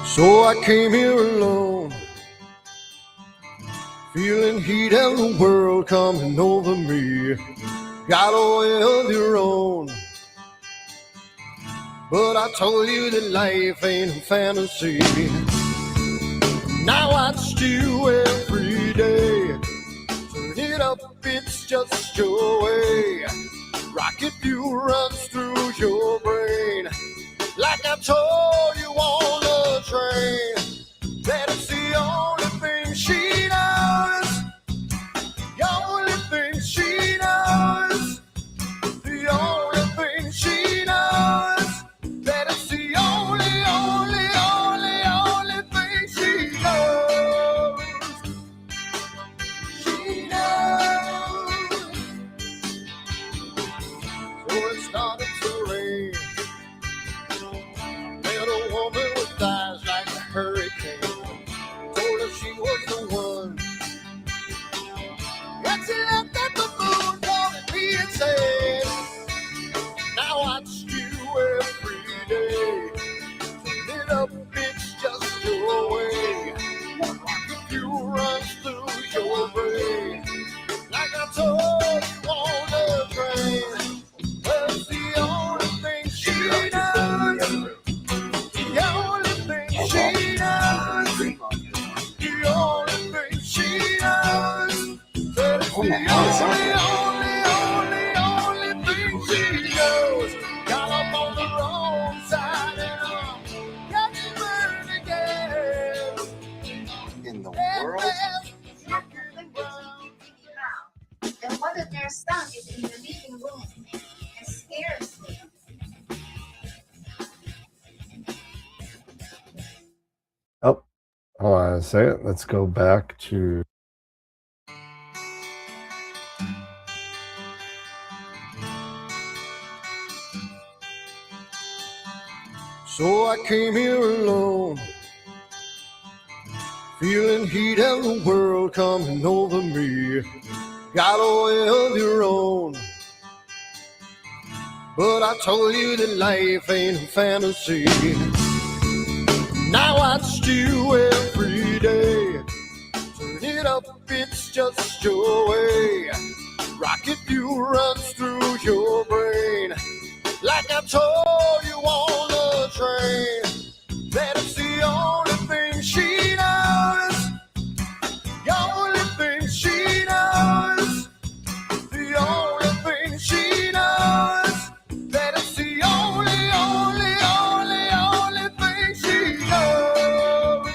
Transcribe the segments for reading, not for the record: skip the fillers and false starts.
So I came here alone, feeling heat and the world coming over me. Got a way of your own, but I told you that life ain't a fantasy. Now I watch you every day. Turn it up, it's just your way. Rocket fuel runs through your brain. Like I told you on the train, that it's the only thing she knows. The only thing she knows. The only thing she knows. That it's the only thing she knows. She knows. So it started to rain. Met a woman with eyes like a hurricane. Told her she was the one. And she looked at the moon, calling me and said, now I watch you every day. Turn it up, it's just your way. Rocket fuel runs through your brain. Like I told you on the train. Well, it's the only thing she knows. The only thing she knows. The only thing she knows. That it's the only thing she knows. Got up on the wrong side and I'm getting burned again. In the world? And one of their stuff is in the living room and scares me. Oh, hold on a second. Let's go back to. So I came here alone, feeling heat and the world coming over me. Got a way of your own, but I told you that life ain't a fantasy. Now I watch you every day. Turn it up, it's just your way. Rocket fuel runs through your brain. Like I told you on the train, that it's the only thing she knows. The only thing she knows. The only thing she knows. That it's the only thing she knows.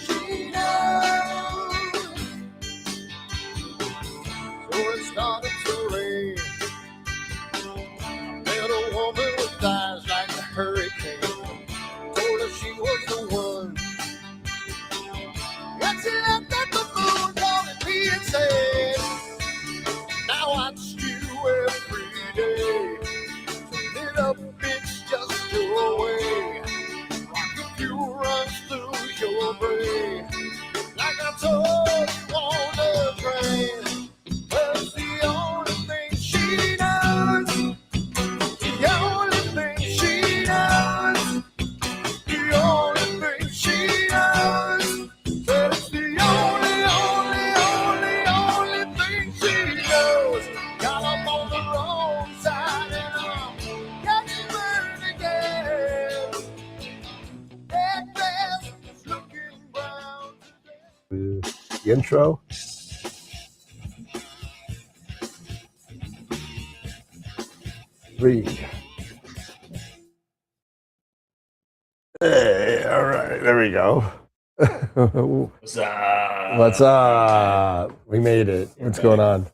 She knows. So it started to rain. Met a woman with eyes like a hurricane. Told her she was the one. And she looked at the moon, calling me and said, now I watch you every day. Turn it up, it's just your way. Rocket fuel runs through your brain. Like I told you on the train. Well, it's the only thing she knows. The only thing she knows. The only thing she knows. That it's the only thing she knows. Got up on the wrong side and I'm getting burned again. That grass is looking brown. The intro. Three. Hey, all right, there we go. What's up? What's up? We made it. What's going on?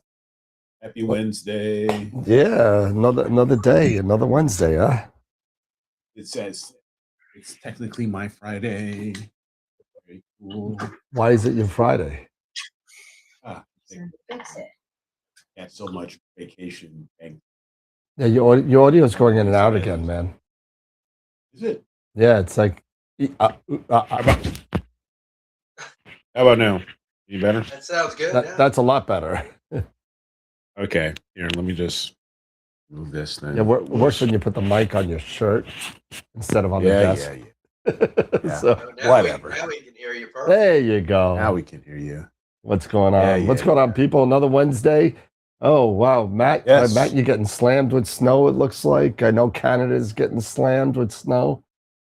Happy Wednesday. Yeah, another day, another Wednesday, huh? It says it's technically my Friday. Very cool. Why is it your Friday? Fix it. Got so much vacation. Yeah, your audio is going in and out again, man. Is it? Yeah, it's like How about now? Any better? That sounds good. That's a lot better. Okay. Here, let me just move this thing. Yeah, worse when you put the mic on your shirt instead of on the desk. Yeah. So, Whatever. Now we can hear you perfect. there you go. Now we can hear you. What's going on? Yeah, What's going on, people? Another Wednesday. Oh wow, Matt! Yes. Matt, you're getting slammed with snow. It looks like. I know Canada's getting slammed with snow.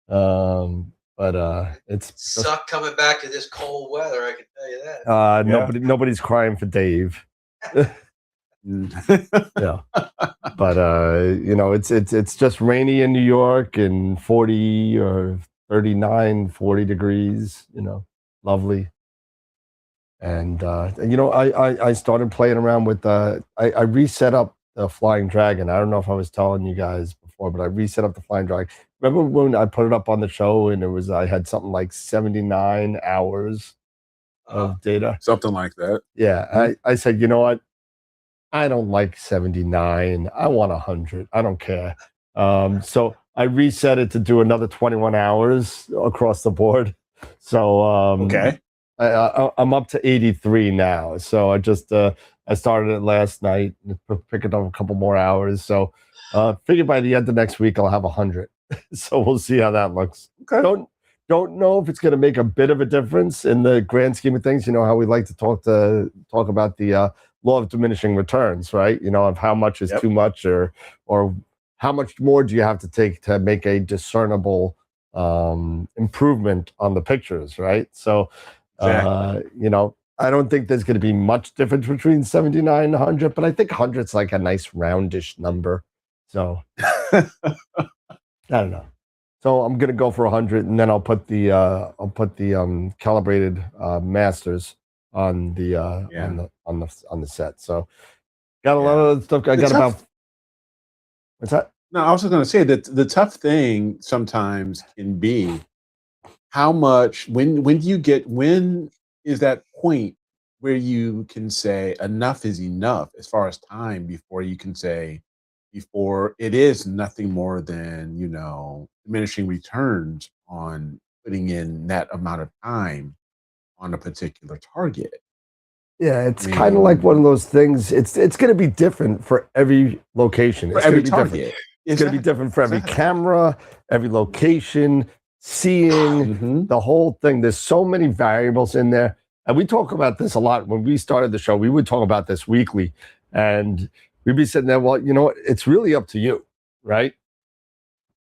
But it's Suck coming back to this cold weather. I can tell you that. nobody's crying for Dave. Yeah, but it's just rainy in New York and 40 or 39, 40 degrees. Lovely. And I started playing around with I reset up the Flying Dragon. I don't know if I was telling you guys before, but I reset up the Flying Dragon. Remember when I put it up on the show and I had something like 79 hours of data? Something like that. Yeah. I said, you know what? I don't like 79. I want 100. I don't care. So I reset it to do another 21 hours across the board. So Okay. I'm up to 83 now. So I started it last night, picking up a couple more hours. So figure by the end of next week I'll have 100. So we'll see how that looks. Okay. Don't know if it's going to make a bit of a difference in the grand scheme of things. You know how we like to talk about the law of diminishing returns, right? Of how much is too much, or how much more do you have to take to make a discernible improvement on the pictures, right? So, Exactly. I don't think there's going to be much difference between 79 and 100, but I think 100's like a nice roundish number. So I don't know. So I'm going to go for 100, and then I'll put the calibrated masters on the on the set. So got a lot of stuff. I got about. What's that? No, I was just going to say that the tough thing sometimes can be how much. When is that point where you can say enough is enough as far as time before it is nothing more than diminishing returns on putting in that amount of time on a particular target. Yeah, it's kind of like one of those things. It's going to be different for every location. For every target. It's going to be different for every camera, every location, seeing the whole thing. There's so many variables in there. And we talk about this a lot. When we started the show, we would talk about this weekly. And we'd be sitting there, well, you know what? It's really up to you, right?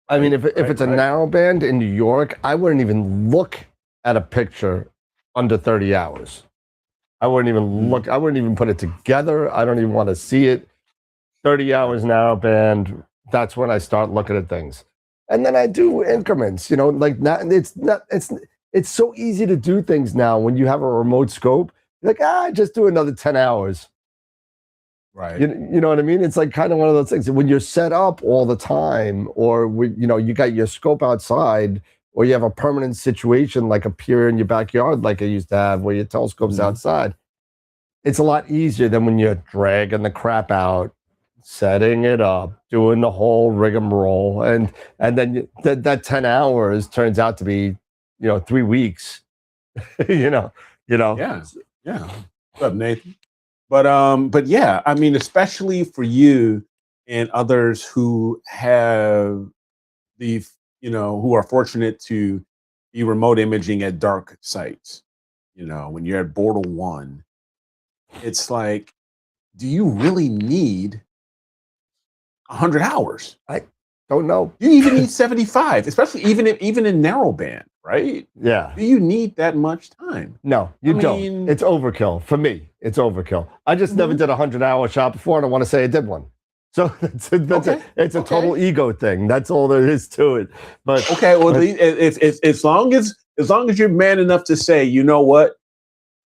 I mean, if it's a narrow band in New York, I wouldn't even look at a picture under 30 hours. I wouldn't even look. I wouldn't even put it together. I don't even want to see it. 30 hours narrow band. That's when I start looking at things. And then I do increments, like not, it's so easy to do things now when you have a remote scope. You're like, just do another 10 hours. Right. You know what I mean? It's like kind of one of those things. When you're set up all the time, or you got your scope outside, or you have a permanent situation like a pier in your backyard, like I used to have, where your telescope's outside. It's a lot easier than when you're dragging the crap out, setting it up, doing the whole rigmarole, and then that 10 hours turns out to be 3 weeks. Yeah. What's up, Nathan? But yeah, I mean, especially for you and others who have who are fortunate to be remote imaging at dark sites. When you're at Bortle 1, it's like, do you really need 100 hours? I don't know. You even need 75, especially even in narrow band, right? Yeah. Do you need that much time? No, you don't. It's overkill. For me, it's overkill. I just never did a 100-hour shot before, and I want to say I did one. So it's a total ego thing. That's all there is to it. But okay, well, as long as you're man enough to say, you know what,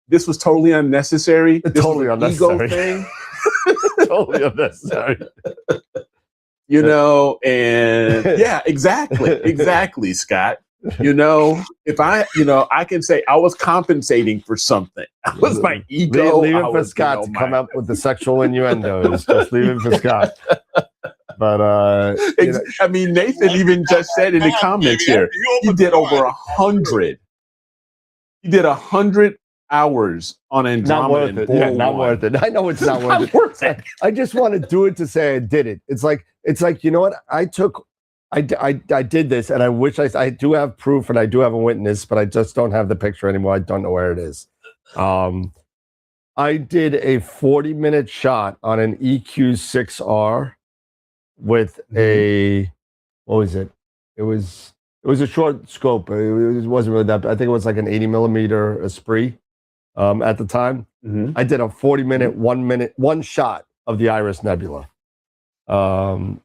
this was totally unnecessary. This totally unnecessary. Ego thing. Totally unnecessary. And yeah, exactly, Scott. If I can say I was compensating for something. That was my ego. Leave it for Scott to come up with the sexual innuendos. Just leave it for Scott. But I mean, Nathan even just said in the comments here, he did over 100. He did 100 hours on Not Andromeda worth and it. Bull Yeah, not 1. worth it. I know it's not worth it. Worth it. I just want to do it to say I did it. It's like you know what? I did this, and I wish I do have proof, and I do have a witness, but I just don't have the picture anymore. I don't know where it is. I did a 40-minute shot on an EQ6R with a what was it? It was a short scope. It wasn't really that. I think it was like an 80mm Esprit at the time. I did a 40-minute, 1 shot of the Iris Nebula from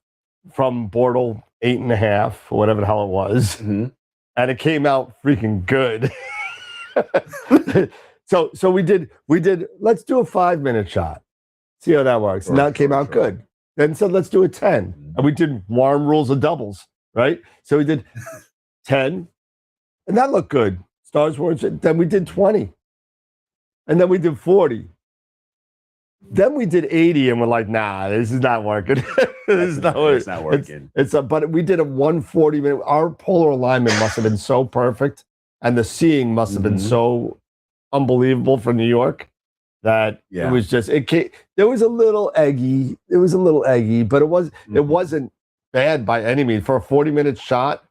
Bortle 8.5 or whatever the hell it was, and it came out freaking good. So we did. Let's do a 5-minute shot. See how that works. And that came out good. Then said let's do a 10, and we did warm rules of doubles, right? So we did 10, and that looked good. Stars weren't. Then we did 20, and then we did 40. Then we did 80, and we're like, nah, this is not working. It's not working. But we did a 140-minute. Our polar alignment must have been so perfect, and the seeing must have been so unbelievable for New York that it was just there was a little eggy. It was a little eggy, but it wasn't bad by any means. For a 40-minute shot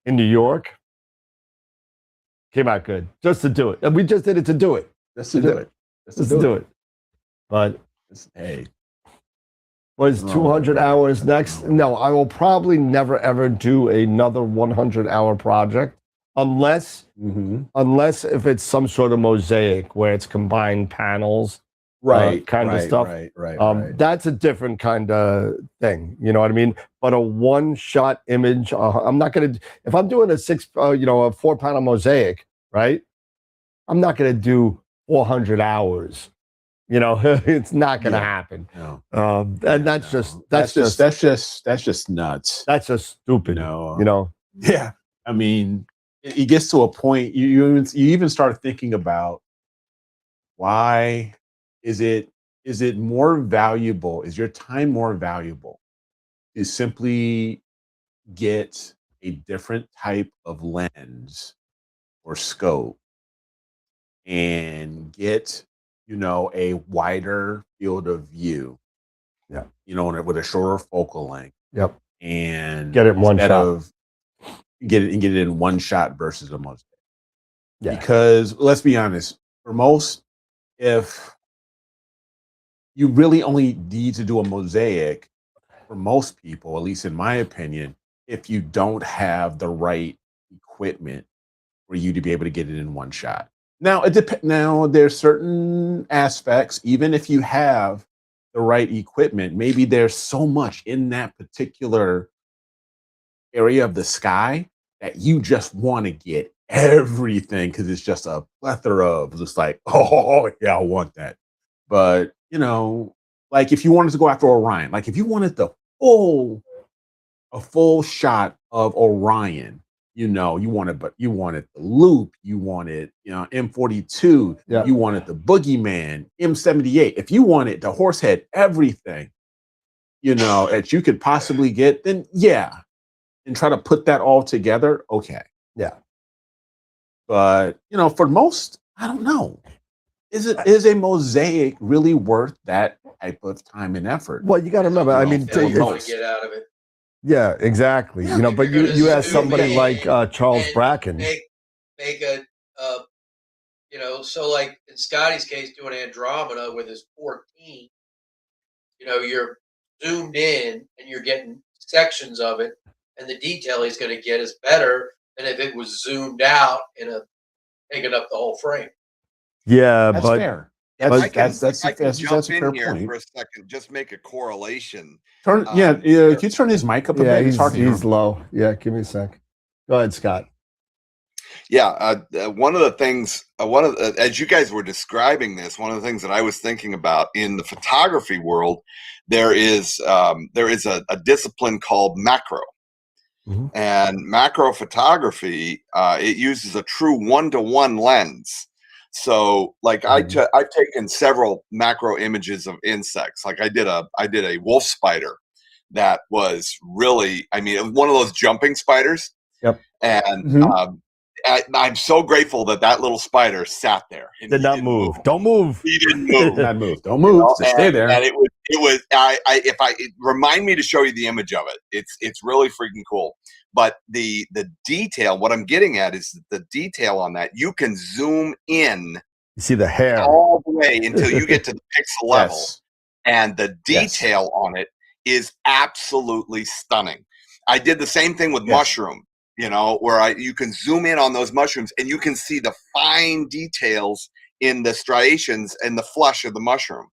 in New York, came out good. Just to do it. And we just did it to do it. Just to do it. But hey, was 200 hours next? No, I will probably never ever do another 100-hour project unless if it's some sort of mosaic where it's combined panels, kind of stuff. Right. That's a different kind of thing. You know what I mean? But a one-shot image, I'm not gonna. If I'm doing a 4-panel mosaic, right? I'm not gonna do 400 hours. You know, it's not going to happen. No. And that's just nuts. That's just stupid. No. You know. Yeah. I mean, it gets to a point you even start thinking about why is it more valuable? Is your time more valuable to simply get a different type of lens or scope and get a wider field of view, with a shorter focal length. Yep. And get it in one shot. Get it in one shot versus a mosaic. Yeah. Because let's be honest, for most, if you really only need to do a mosaic, for most people, at least in my opinion, if you don't have the right equipment for you to be able to get it in one shot. Now it depends. Now there's certain aspects, even if you have the right equipment, maybe there's so much in that particular area of the sky that you just want to get everything because it's just a plethora of just like, oh yeah, I want that. But like if you wanted to go after Orion, like if you wanted a full shot of Orion. You wanted the loop, you wanted, M42, you wanted the boogeyman, M78. If you wanted the horsehead, everything, that you could possibly get, then and try to put that all together. Okay. Yeah. But, for most, I don't know. Is a mosaic really worth that type of time and effort? Well, you got to remember, I mean, get out of it. Yeah, exactly. But you ask somebody like Charles Bracken. Make a, so like in Scotty's case, doing Andromeda with his 14, you're zoomed in and you're getting sections of it, and the detail he's going to get is better than if it was zoomed out taking up the whole frame. Yeah, that's but fair. I can a jump fair in here point. for a second, just make a correlation. Can you turn his mic up a bit? He's low. Yeah, give me a sec. Go ahead, Scott. Yeah, one of the things, as you guys were describing this, one of the things that I was thinking about in the photography world, there is a discipline called macro. And macro photography, it uses a true 1-to-1 lens. So like I've taken several macro images of insects. Like I did a wolf spider that was really, one of those jumping spiders. Yep. And I'm so grateful that little spider sat there. And Did he not didn't move. Don't move. He didn't move. Not move. Don't move. know, Just stay there. And it was. Remind me to show you the image of it. It's really freaking cool. But the detail, what I'm getting at is the detail on that. You can zoom in You see the hair. all the way until you get to the pixel level, Yes. and the detail on it is absolutely stunning. I did the same thing with mushroom, where you can zoom in on those mushrooms and you can see the fine details in the striations and the flesh of the mushroom,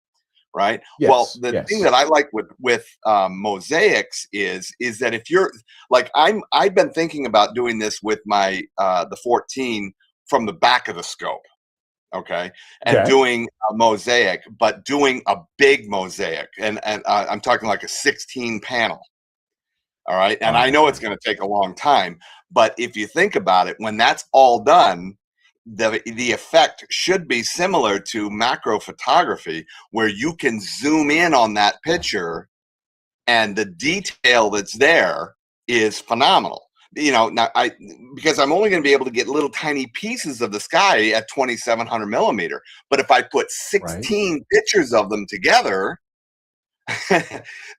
right? Yes, Well, the thing that I like with mosaics is that if you're like I've been thinking about doing this with my the 14 from the back of the scope. Okay. And doing a mosaic, but doing a big mosaic. And I'm talking like a 16 panel. All right. And I know it's going to take a long time, but if you think about it, when that's all done, the effect should be similar to macro photography, where you can zoom in on that picture and the detail that's there is phenomenal. Now because I'm only going to be able to get little tiny pieces of the sky at 2700 millimeter. But if I put 16 pictures of them together,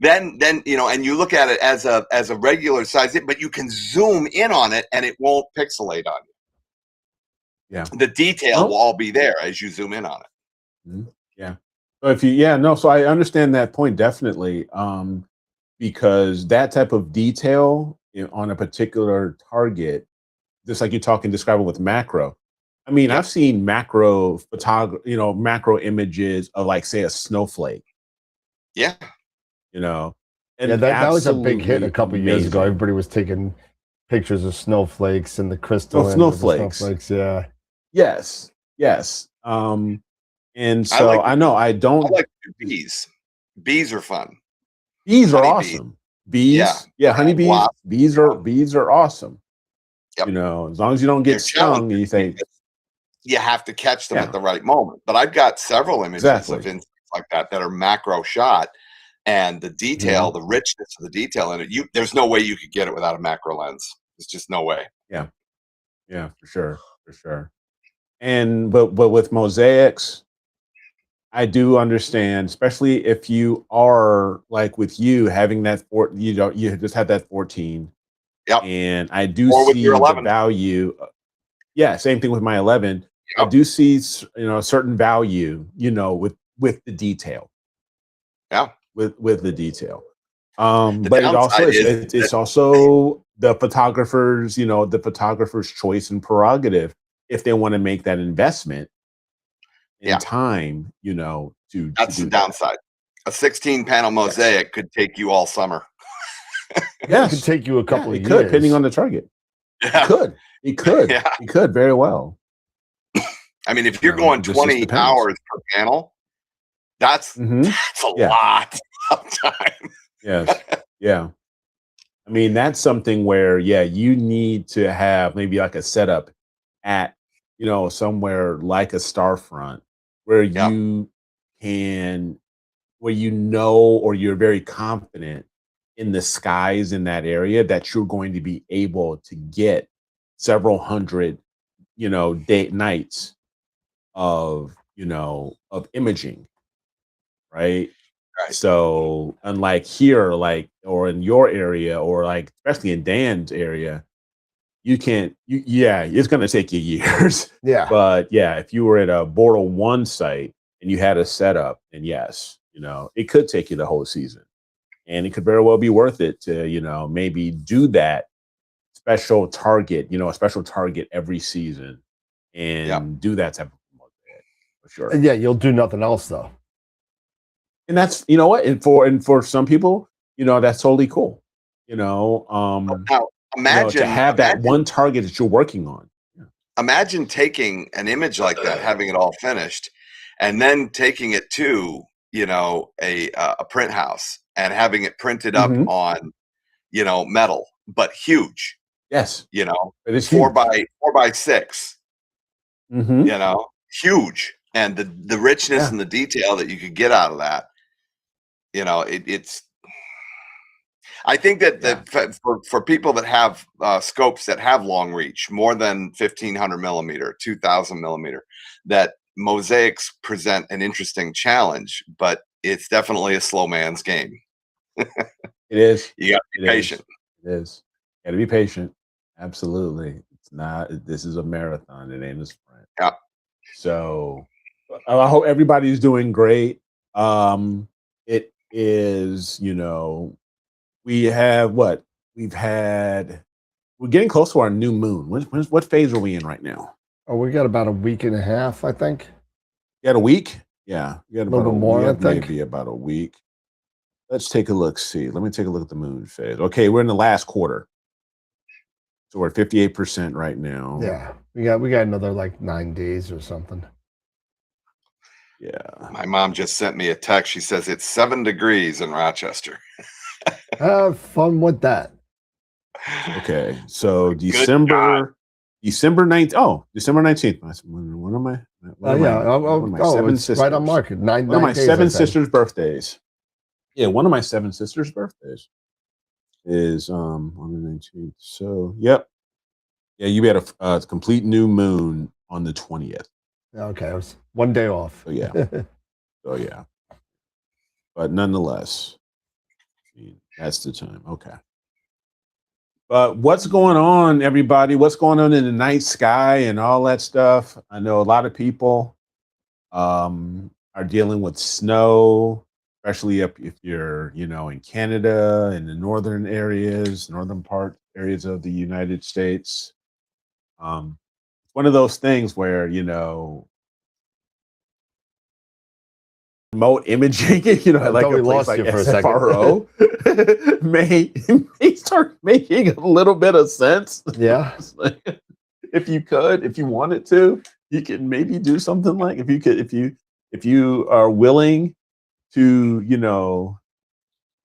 then and you look at it as a regular size, but you can zoom in on it and it won't pixelate on you. Yeah, the detail will all be there as you zoom in on it. Yeah. So so I understand that point definitely. Because that type of detail on a particular target, just like you're describing with macro. I mean, I've seen macro photography, macro images of, like, say, a snowflake. Yeah. And that was a big hit a couple years ago. amazing. Everybody was taking pictures of snowflakes and the crystal. Snowflakes. Yeah. Yes. And so I know I don't. I like bees. Bees are fun. Bees are awesome. Bees, honeybees. Wow. Bees are awesome. Yep. As long as you don't get stung, and you think you have to catch them at the right moment. But I've got several images of insects like that are macro shot, and the detail, the richness of the detail in it. There's no way you could get it without a macro lens. There's just no way. Yeah, for sure. And but with mosaics, I do understand, especially if you are like with you having that you just had that 14. Yep. And I do with see your the 11. value. Yeah, same thing with my 11. Yep. I do see a certain value, with the detail. Yeah. With the detail. But it's also the photographer's, the photographer's choice and prerogative if they want to make that investment in time, that's the downside. A 16 panel mosaic could take you all summer. It could take you a couple of years. It could, depending on the target. Yeah. It could. It could very well. I mean, if you're going 20 hours per panel, that's a lot of time. Yes. Yeah. I mean, that's something where, you need to have maybe like a setup at, somewhere like a Starfront where you can, or you're very confident in the skies in that area that you're going to be able to get several hundred, nights of imaging. Right. So unlike here, or in your area, or especially in Dan's area, you can't, it's going to take you years. Yeah. But if you were at a Bortle 1 site and you had a setup, then yes, it could take you the whole season. And it could very well be worth it to, maybe do that special target, a special target every season and do that type of mosaic for sure. And you'll do nothing else though. And that's, and for some people, that's totally cool. Now, imagine to have that one target that you're working on. Imagine taking an image like that, having it all finished, and then taking it to, a print house and having it printed up on, metal, but huge. Yes. It is 4 by 6. Huge. And the richness and the detail that you could get out of that, it's. I think that for people that have scopes that have long reach, more than 1500 millimeter, 2000 millimeter, that mosaics present an interesting challenge, but it's definitely a slow man's game. It is. You got to be patient. It is. Got to be patient. Absolutely. It's not. This is a marathon. It ain't a sprint. Yeah. So I hope everybody's doing great. It is. We have what we've had. We're getting close to our new moon. What phase are we in right now? Oh, we got about a week and a half, I think. You got a week? Yeah, you got A little bit more, I think. Maybe about a week. Let's take a look. See, let me take a look at the moon phase. Okay, we're in the last quarter, so we're at 58% right now. Yeah, we got another like 9 days or something. Yeah. My mom just sent me a text. She says it's 7 degrees in Rochester. Have fun with that. Okay, so December 19th. Oh, December 19th. One of my seven it's sisters. right on market. One of my seven sisters' birthdays. Yeah, one of my seven sisters' birthdays is on the 19th. So, yep. Yeah, you had a complete new moon on the 20th. Okay, it was 1 day off. So, yeah. But nonetheless, that's the time. Okay. But what's going on, everybody? What's going on in the night sky and all that stuff? I know a lot of people are dealing with snow, especially if you're, in Canada and the northern areas of the United States. It's one of those things where, remote imaging, like a place like SFRO may start making a little bit of sense. Yeah. If you wanted to, you could maybe do something like if you are willing to,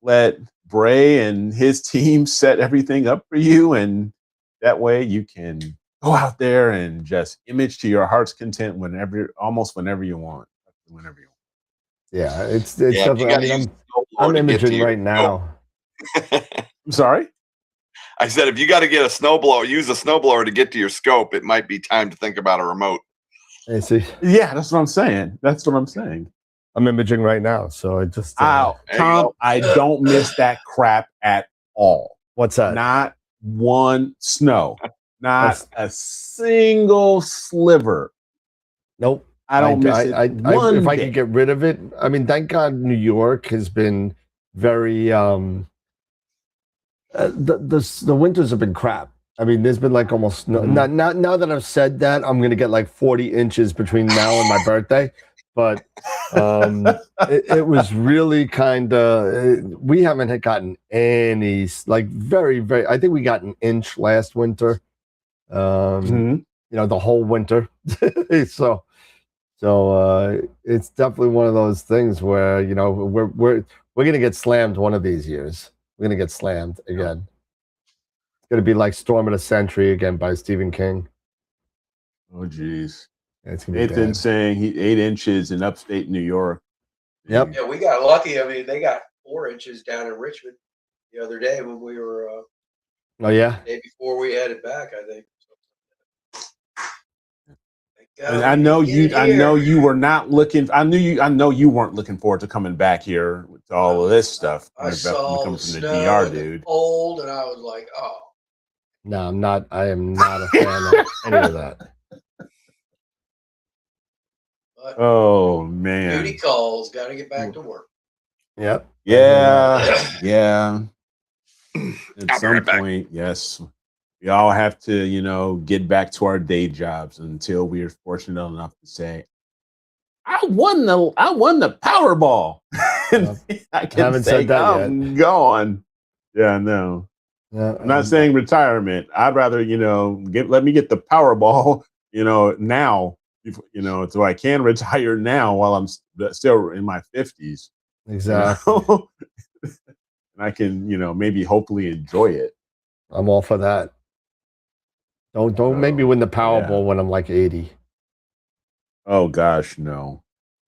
let Bray and his team set everything up for you, and that way you can go out there and just image to your heart's content almost whenever you want. Yeah, it's definitely. I'm imaging right now. I'm sorry. I said, if you got to get use a snowblower to get to your scope, it might be time to think about a remote. I see. Yeah, that's what I'm saying. I'm imaging right now, so I just. Tom, I don't miss that crap at all. What's that? Not one snow. Not a single sliver. Nope. I don't miss it. If I could get rid of it, I mean, thank God New York has been very. The winters have been crap. I mean, there's been like almost now that I've said that, I'm gonna get like 40 inches between now and my birthday. But it was really kind of. We haven't gotten any very, very. I think we got an inch last winter. The whole winter. So it's definitely one of those things where we're gonna get slammed one of these years. We're gonna get slammed again. It's gonna be like Storm of the Century again by Stephen King. Oh geez. It's gonna be Nathan bad. saying 8 inches in upstate New York. Yep. Yeah, we got lucky. I mean, they got 4 inches down in Richmond the other day when we were. Oh yeah. The day before we headed back, I think. And I know you were not looking. I know you weren't looking forward to coming back here with all of this stuff. I saw coming the from the snow, DR, dude. Old, and I was like, oh. No, I'm not. I am not a fan of any of that. But oh man. duty calls. Got to get back to work. Yep. Yeah. At some point, yes. We all have to, get back to our day jobs until we are fortunate enough to say, I won the Powerball. I haven't said that I'm yet. gone. Yeah, no. Yeah, I'm not saying retirement. I'd rather, let me get the Powerball, now, so I can retire now while I'm still in my 50s. Exactly. And I can, maybe hopefully enjoy it. I'm all for that. Don't make me win the Powerball when I'm like 80. Oh gosh, no.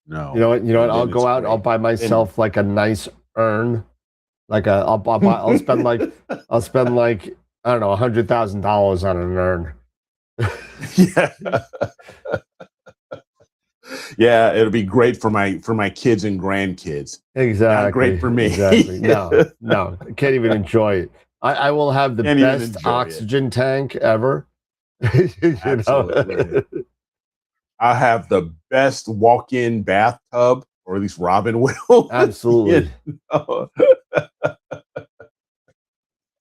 You know what? I'll go out. I'll buy myself like a nice urn, Like I'll spend like I don't know $100,000 on an urn. Yeah. Yeah, it'll be great for my kids and grandkids. Exactly. Not great for me. Exactly. No, I can't even enjoy it. I will have the Can't even best enjoy oxygen tank ever. You Absolutely. know? I have the best walk-in bathtub, or at least Robin will. Absolutely. You know?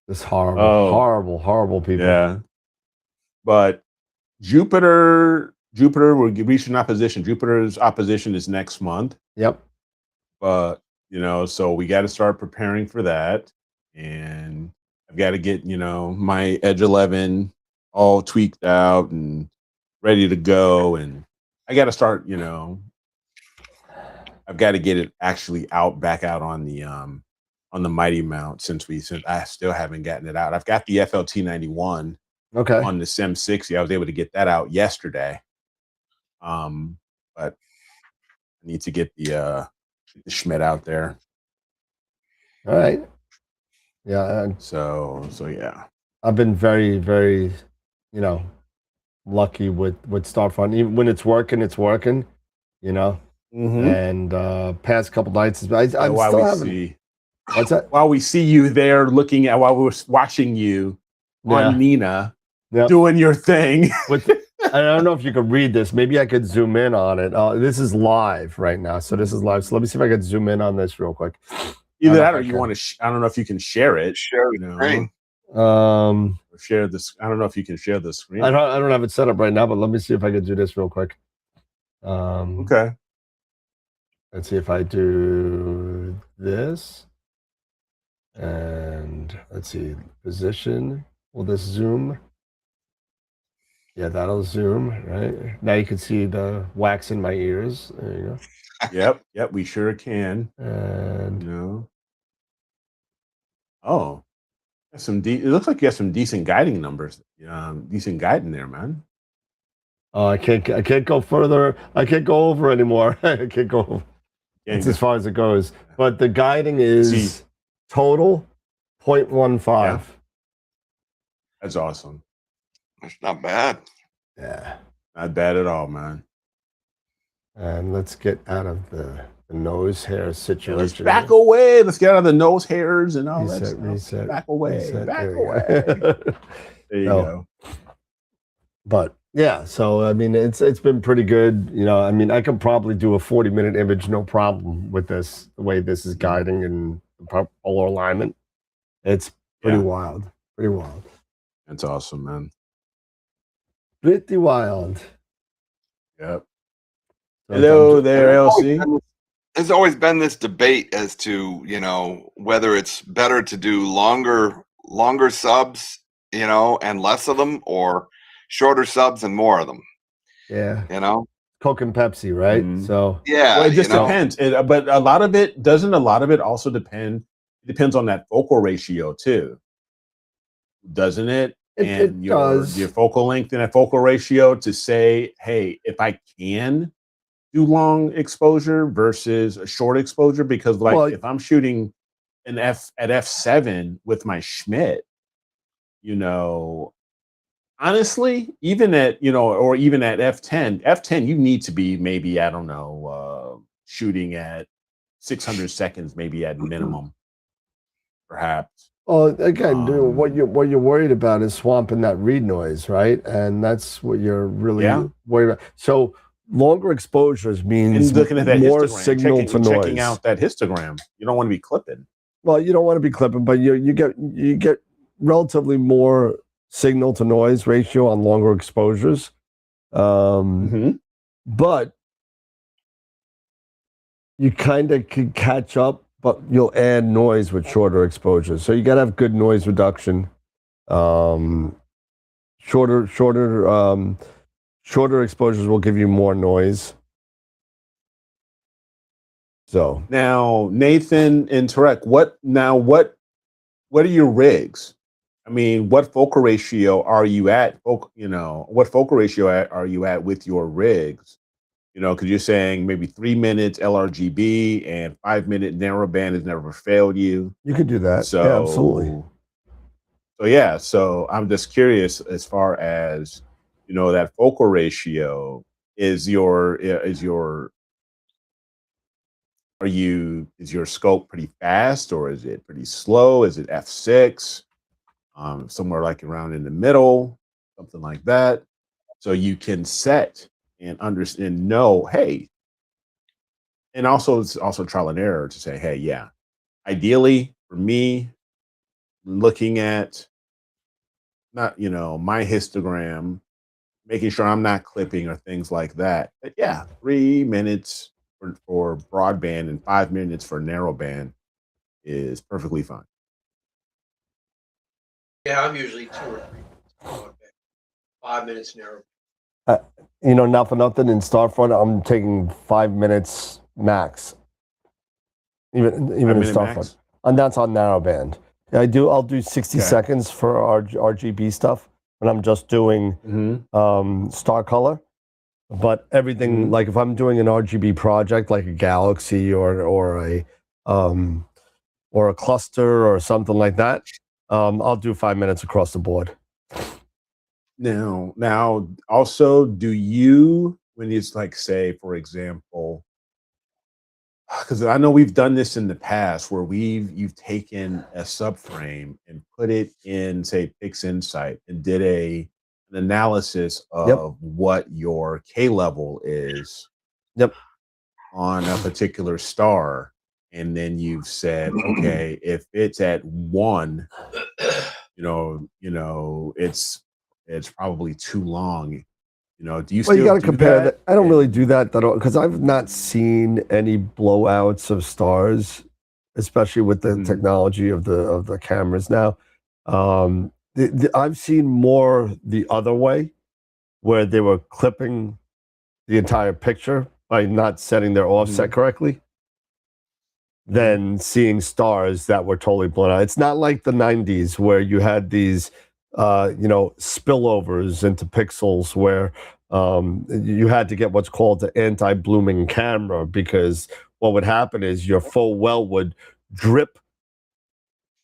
It's horrible, Oh. horrible people. Yeah. But Jupiter, we're reaching opposition. Jupiter's opposition is next month. Yep. But, so we got to start preparing for that. And I've got to get, my Edge 11 all tweaked out and ready to go. And I got to start, I've got to get it actually back out on the Mighty Mount since I still haven't gotten it out. I've got the FLT 91 on the Sim 60. I was able to get that out yesterday. But I need to get the Schmidt out there. All right. Yeah. So yeah. I've been very, very, lucky with Starfront. Even when it's working, And past couple nights, I'm still having. What's that? While we see you there looking at, while we're watching you on Nina doing your thing. I don't know if you could read this. Maybe I could zoom in on it. This is live right now. So this is live. So let me see if I could zoom in on this real quick. Either that or you want to, I don't know if you can share it. Share the screen. Share this. I don't know if you can share the screen. I don't have it set up right now, but let me see if I can do this real quick. Okay. Let's see if I do this. And let's see, position. Will this zoom? Yeah, that'll zoom, right? Now you can see the wax in my ears. There you go. Yep, we sure can. And oh, it looks like you have some decent guiding numbers. Decent guiding there, man. Oh, I can't go further. I can't go over anymore. I can't go over. It's as far as it goes. But the guiding is total 0.15. Yeah. That's awesome. That's not bad. Yeah. Not bad at all, man. And let's get out of the nose hair situation. Let's back away. Let's get out of the nose hairs and all that stuff. Reset. Back away. Reset. Back away. There you go. But yeah, so I mean, it's been pretty good. I mean, I could probably do a 40-minute image, no problem with this. The way this is guiding and the polar alignment, it's pretty wild. Pretty wild. That's awesome, man. Pretty wild. Yep. Hello there, LC. There's always been this debate as to, whether it's better to do longer subs, and less of them, or shorter subs and more of them. Yeah. Coke and Pepsi, right? Mm-hmm. So yeah, well, it just depends. But a lot of it also depend. It depends on that focal ratio too, doesn't it? And your focal length and that focal ratio to say, hey, if I can do long exposure versus a short exposure, because if I'm shooting an at f7 with my Schmidt, honestly, even at or even at f10, you need to be maybe, I don't know, shooting at 600 seconds, maybe at minimum, perhaps. Oh, again, what you're worried about is swamping that read noise, right? And that's what you're really worried about. So longer exposures means looking at that more histogram, signal to noise. Checking out that histogram. You don't want to be clipping. Well, you don't want to be clipping, but you get relatively more signal to noise ratio on longer exposures. But you kind of can catch up, but you'll add noise with shorter exposures. So you got to have good noise reduction. Shorter exposures will give you more noise. So now, Nathan and Tarek, what are your rigs? I mean, what focal ratio are you at? What focal ratio are you at with your rigs? You know, because you're saying maybe 3 minutes LRGB and 5-minute narrowband has never failed you. You could do that. So, Yeah, absolutely. So yeah, so I'm just curious as far as, you know, that focal ratio is is your scope pretty fast or is it pretty slow? Is it f6? Somewhere like around in the middle, something like that. So you can set and understand, know, hey, and also it's also trial and error to say, hey, yeah, ideally for me, looking at not, you know, my histogram, making sure I'm not clipping or things like that. But yeah, 3 minutes for broadband and 5 minutes for narrowband is perfectly fine. Yeah, I'm usually 2 or 3 minutes broadband, 5 minutes narrow. You know, not for nothing, in Starfront, I'm taking 5 minutes max. Even in 5-minute Starfront. max? And that's on narrowband. Yeah, I'll do 60 Okay. seconds for RGB stuff when I'm just doing star color. But everything, like if I'm doing an RGB project like a galaxy or a cluster or something like that, I'll do 5 minutes across the board. Now, also, do you, when it's like, say, for example, because I know we've done this in the past where you've taken a subframe and put it in, say, PixInsight and did an analysis of what your K level is on a particular star, and then you've said, okay, if it's at 1, you know, it's probably too long. You know, do you Well, you still got to do compare that? that. I don't really do that because I've not seen any blowouts of stars, especially with the technology of the cameras now. I've seen more the other way, where they were clipping the entire picture by not setting their offset correctly, than seeing stars that were totally blown out. It's not like the 90s where you had these, spillovers into pixels where you had to get what's called the anti-blooming camera, because what would happen is your full well would drip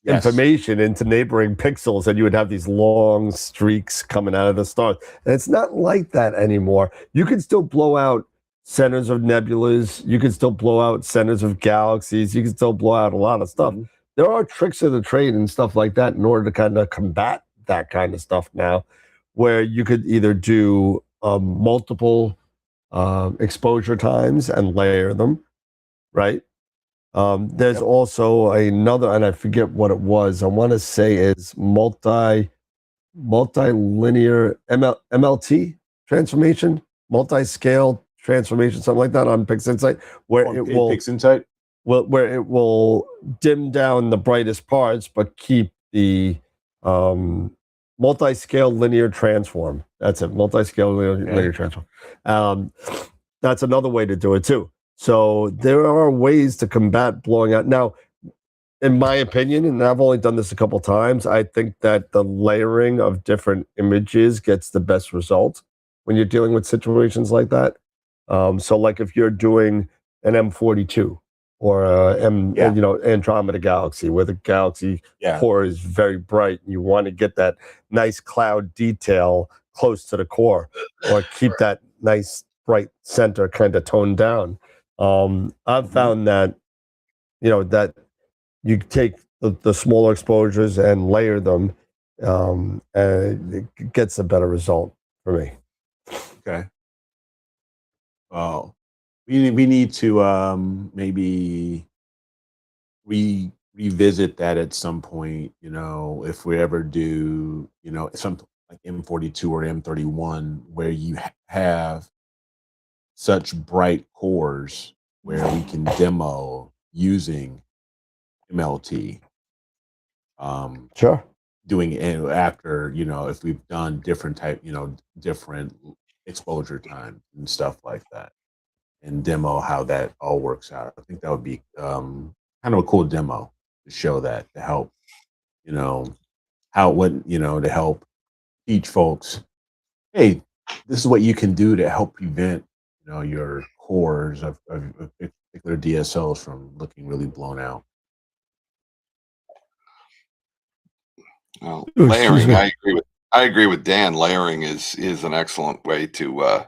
information into neighboring pixels and you would have these long streaks coming out of the stars. And it's not like that anymore. You can still blow out centers of nebulas. You can still blow out centers of galaxies. You can still blow out a lot of stuff. There are tricks of the trade and stuff like that in order to kind of combat that kind of stuff now, where you could either do multiple exposure times and layer them, right? There's also another, and I forget what it was. I want to say it's multilinear MLT transformation, multi-scale transformation, something like that on PixInsight, where where it will dim down the brightest parts but keep the multi-scale linear transform. That's it, multi-scale linear transform. That's another way to do it too. So there are ways to combat blowing out. Now, in my opinion, and I've only done this a couple times, I think that the layering of different images gets the best result when you're dealing with situations like that. So like if you're doing an M42 or Andromeda galaxy, where the galaxy core is very bright and you want to get that nice cloud detail close to the core, or keep that nice bright center kind of toned down. I've found that, that you take the smaller exposures and layer them, and it gets a better result for me. Okay. Well, we need to maybe revisit that at some point. You know, if we ever do, something like M42 or M31, where you have such bright cores where we can demo using MLT. Sure. Doing it after, if we've done different different exposure time and stuff like that, and demo how that all works out. I think that would be kind of a cool demo to show that, to help, to help teach folks, hey, this is what you can do to help prevent, your cores of particular DSLs from looking really blown out. Well, Ooh, excuse layering, me. I agree with Dan. Layering is an excellent way to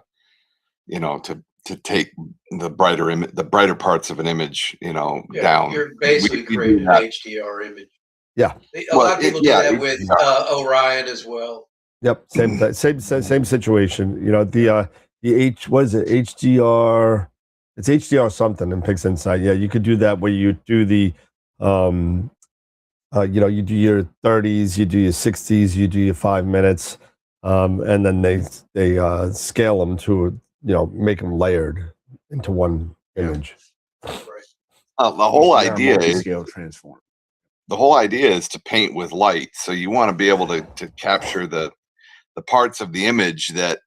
to take the brighter parts of an image, Yeah, down. you're basically We do creating an that. HDR image. Yeah. A Well, lot of people do yeah, that with Orion as well. Yep. Same situation. The was it HDR? It's HDR something in PixInsight. Yeah, you could do that where you do the you do your 30s, you do your 60s, you do your 5 minutes, and then they scale them to make them layered into one image. Right. the whole idea is multi-scale transform. the whole idea is to paint with light. So you want to be able to capture the parts of the image that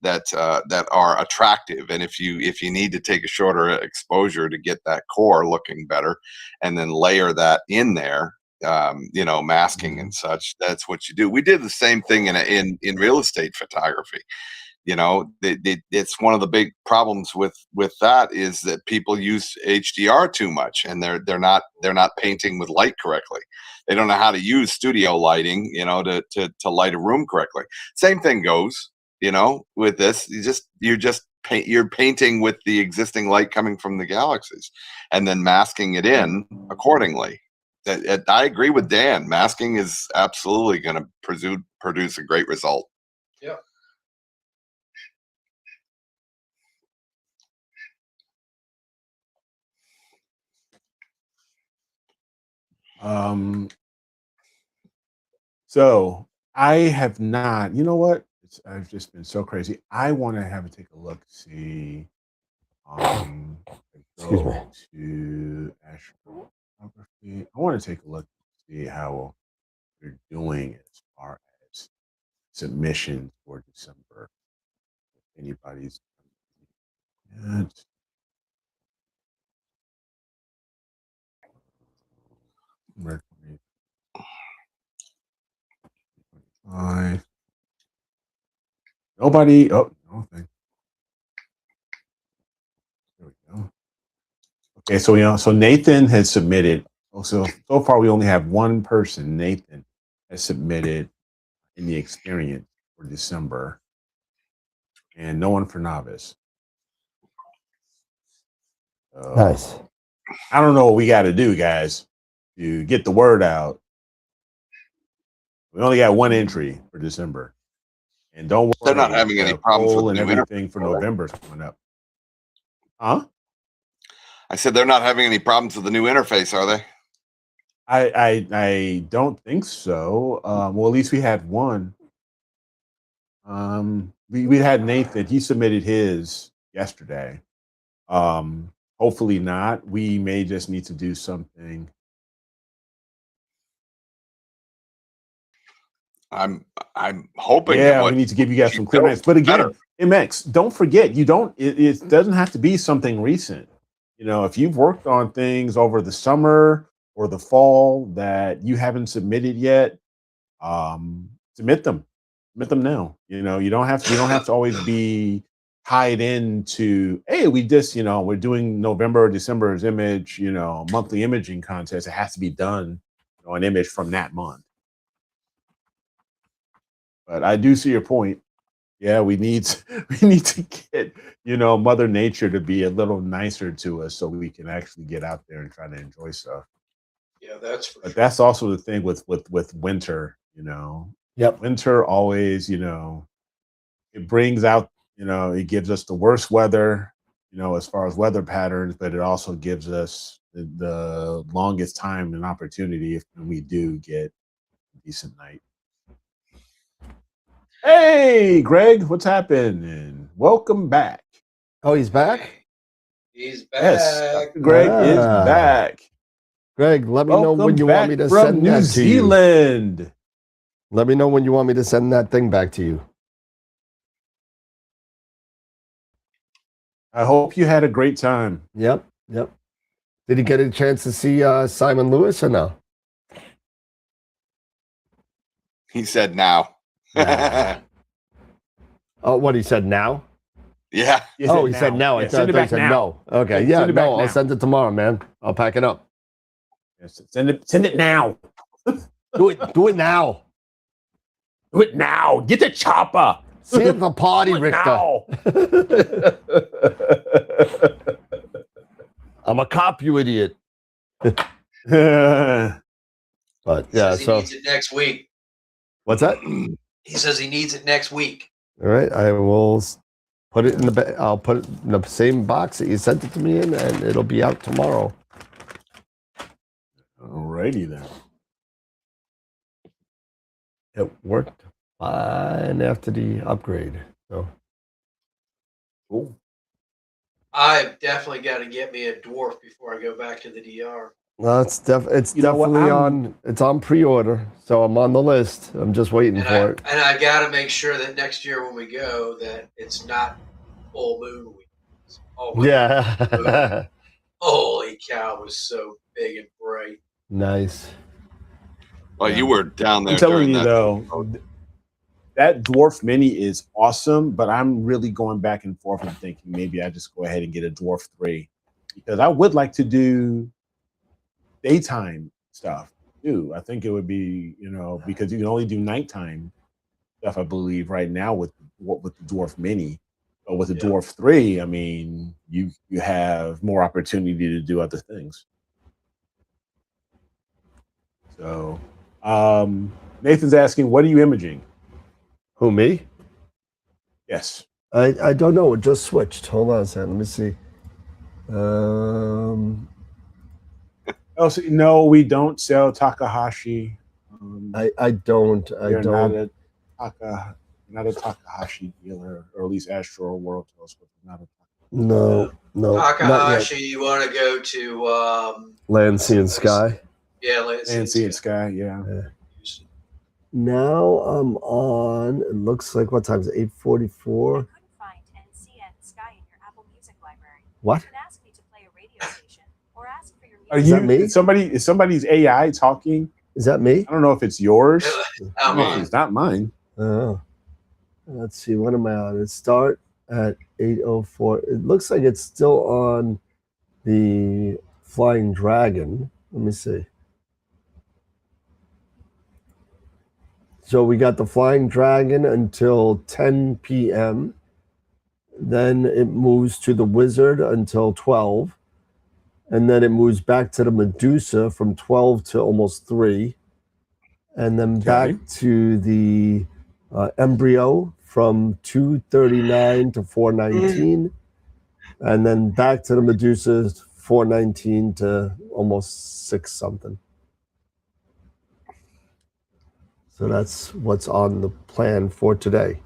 are attractive. And if you need to take a shorter exposure to get that core looking better, and then layer that in there, masking and such, that's what you do. We did the same thing in real estate photography. It's one of the big problems with that is that people use HDR too much, and they're not painting with light correctly. They don't know how to use studio lighting, to light a room correctly. Same thing goes, with this. You're painting with the existing light coming from the galaxies, and then masking it in accordingly. I agree with Dan. Masking is absolutely going to produce a great result. Yeah. So I have not. You know what? I've just been so crazy. I want to take a look, see. Excuse me. To astrophotography. I want to take a look, see how you're doing as far as submissions for December. If anybody's yet. Mercury. Nobody. Oh, okay. There we go. Okay, so Nathan has submitted. So far we only have one person. Nathan has submitted in the experience for December, and no one for novice. So, Nice. I don't know what we got to do, guys, to get the word out. We only got one entry for December, and don't worry, They're not having any the problems poll with and the new everything for November is coming up. Huh? I said they're not having any problems with the new interface, are they? I don't think so. Well, at least we had one. We had Nathan. He submitted his yesterday. Hopefully not. We may just need to do something. I'm hoping. Yeah, we need to give you guys some clear nights. But again, MX, don't forget, you don't. It doesn't have to be something recent. If you've worked on things over the summer or the fall that you haven't submitted yet, submit them. Submit them now. You don't have to always be tied into, hey, we just, we're doing November or December's image, monthly imaging contest. It has to be done, an image from that month. But I do see your point. Yeah, we need to get, Mother Nature to be a little nicer to us so we can actually get out there and try to enjoy stuff. Yeah, but that's also the thing with winter, Yep. Winter always, it brings out, it gives us the worst weather, as far as weather patterns, but it also gives us the longest time and opportunity if we do get a decent night. Hey, Greg, what's happening? Welcome back. Oh, he's back? He's back. Yes, Greg is back. Greg, let me know when you want me to send New that to Zealand. you. Let me know when you want me to send that thing back to you. I hope you had a great time. Yep. Did he get a chance to see Simon Lewis or no? He said now. Oh, what he said now? Yeah. He Oh, he said no. Yeah, I send it thought he back said now. no. Okay, Yeah, yeah, send it back no, I'll now. send it tomorrow, man. I'll pack it up. Yes, send it now. Do it now. Do it now. Get the chopper. See you at the party, Do it Richter. now. I'm a cop, you idiot. But He yeah, says he so needs it next week. what's that? He says he needs it next week. All right, I will put it in the. I'll put it in the same box that you sent it to me in, and it'll be out tomorrow. Alrighty then. It worked fine after the upgrade. So Cool. I've definitely got to get me a dwarf before I go back to the DR. well, it's You know what, definitely I'm- on. It's on pre-order, so I'm on the list. I'm just waiting And for it. I got to make sure that next year when we go, that it's not full moon week. Oh my Yeah, Holy cow, it was so big and bright. nice. Well, you were down there. I'm telling during you that. though, that dwarf mini is awesome, but I'm really going back and forth and thinking maybe I just go ahead and get a dwarf 3 because I would like to do daytime stuff too. I think it would be, because you can only do nighttime stuff, I believe, right now with the dwarf mini. But with the dwarf 3, I mean, you have more opportunity to do other things. So Nathan's asking, what are you imaging? Who, me? Yes. I don't know. It just switched. Hold on a second. Let me see. Oh, so, no, we don't sell Takahashi. I don't. You're not a Takahashi dealer, or at least AstroWorld tells us not a. No, not yet. Takahashi, you want to go to Land, Sea, and Sky. yeah, Land, Sea, and Sky, yeah. Now I'm on. It looks like what time is it? 8:44. Couldn't find NC and Sky in your Apple Music library. What? You can ask me to play a radio station or ask for your music. Are Is that me? Is somebody's AI talking? Is that me? I don't know if it's yours. I'm on. It's not mine. Oh. Let's see. What am I on? It start at 8:04. It looks like it's still on the Flying Dragon. Let me see. So we got the Flying Dragon until 10 p.m. Then it moves to the Wizard until 12. And then it moves back to the Medusa from 12 to almost 3. And then back to the Embryo from 2:39 to 4:19. And then back to the Medusa 4:19 to almost 6 something. So that's what's on the plan for today.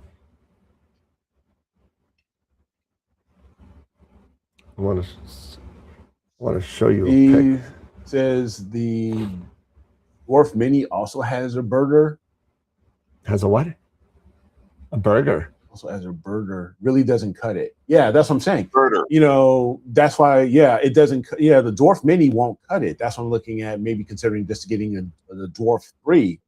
I want to show you a He pic. says the Dwarf Mini also has a burger. Has a what? A burger. Also has a burger. Really doesn't cut it. Yeah, that's what I'm saying. Burger. That's why. Yeah, it doesn't. Yeah, the Dwarf Mini won't cut it. That's what I'm looking at. Maybe considering just getting the Dwarf 3,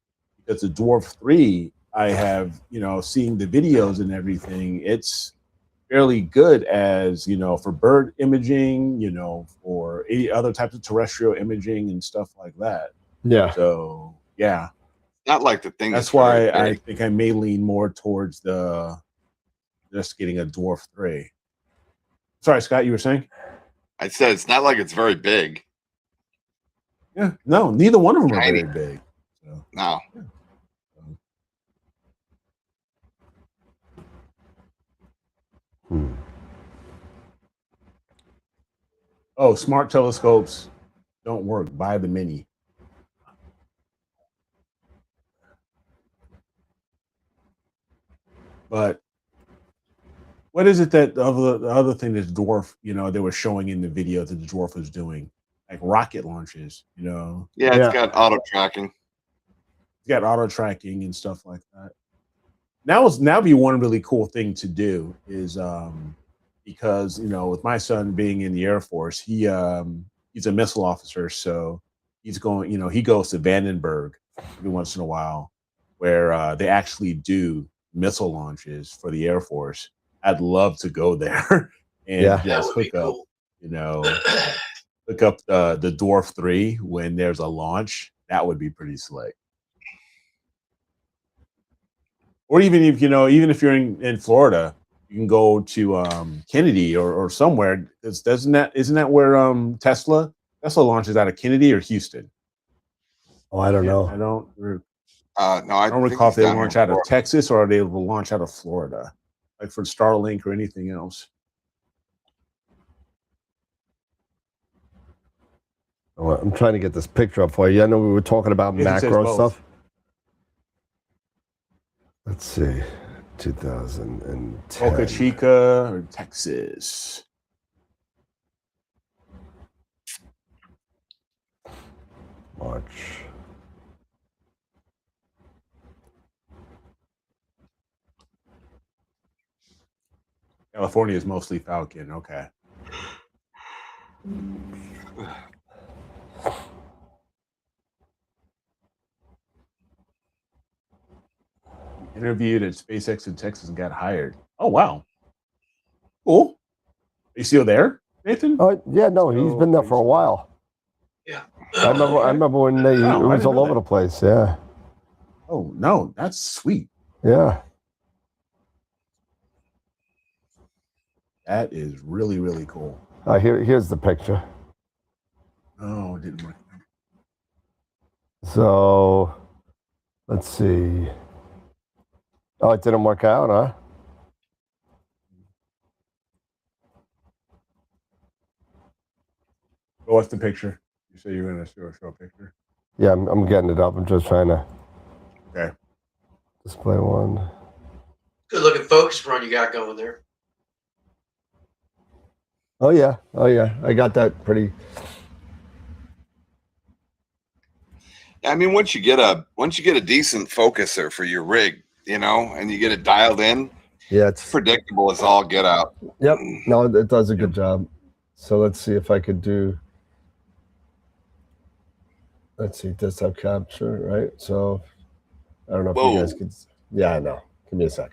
because the Dwarf 3, I have seeing the videos and everything. It's fairly good as for bird imaging, for any other types of terrestrial imaging and stuff like that. Yeah. So yeah, Not like the thing. that's why I think I may lean more towards just getting a Dwarf 3. Sorry, Scott, you were saying? I said it's not like it's very big. Yeah, no, neither one of them are Tiny. very big. So, No. oh, smart telescopes don't work. Buy the Mini. But what is it that the other thing that Dwarf, they were showing in the video that the Dwarf was doing, like rocket launches, Yeah, it's got auto tracking. It's got auto tracking and stuff like that. Now be one really cool thing to do is because with my son being in the Air Force, he's a missile officer, so he's going, he goes to Vandenberg every once in a while, where they actually do missile launches for the Air Force. I'd love to go there and Yeah. That just would be hook up, cool. you know, hook up the Dwarf 3 when there's a launch. That would be pretty slick. Or even if even if you're in Florida, you can go to Kennedy or somewhere. Isn't that where Tesla launches out of Kennedy or Houston? Oh, I don't know. I don't No, I I don't think recall he's if they down here launch in out of Florida. Texas or they will launch out of Florida, like for Starlink or anything else. Oh, I'm trying to get this picture up for you. I know we were talking about Nathan says macro both. stuff. Let's see, 2010. Boca Chica or Texas. March. California is mostly Falcon. Okay. Interviewed at SpaceX in Texas and got hired. Oh wow. Cool. Are you still there, Nathan? Oh yeah, no, he's been there for a while. Yeah. I remember when it I was didn't all know over that. the place. Yeah, Oh no, that's sweet. yeah. That is really, really cool. Here's the picture. Oh, it didn't work. So, let's see. Oh, it didn't work out, huh? Oh, what's the picture? You say you're gonna show a picture. Yeah, I'm getting it up. I'm just trying to Okay. display one. Good looking focus run you got going there. Oh yeah. I got that pretty. I mean, once you get a decent focuser for your rig, and you get it dialed in, Yeah, it's predictable as all get out. Yep. No, it does a good job. So let's see if I could do. Let's see, desktop capture, right? So I don't know if you guys could. Yeah, I know. Give me a sec.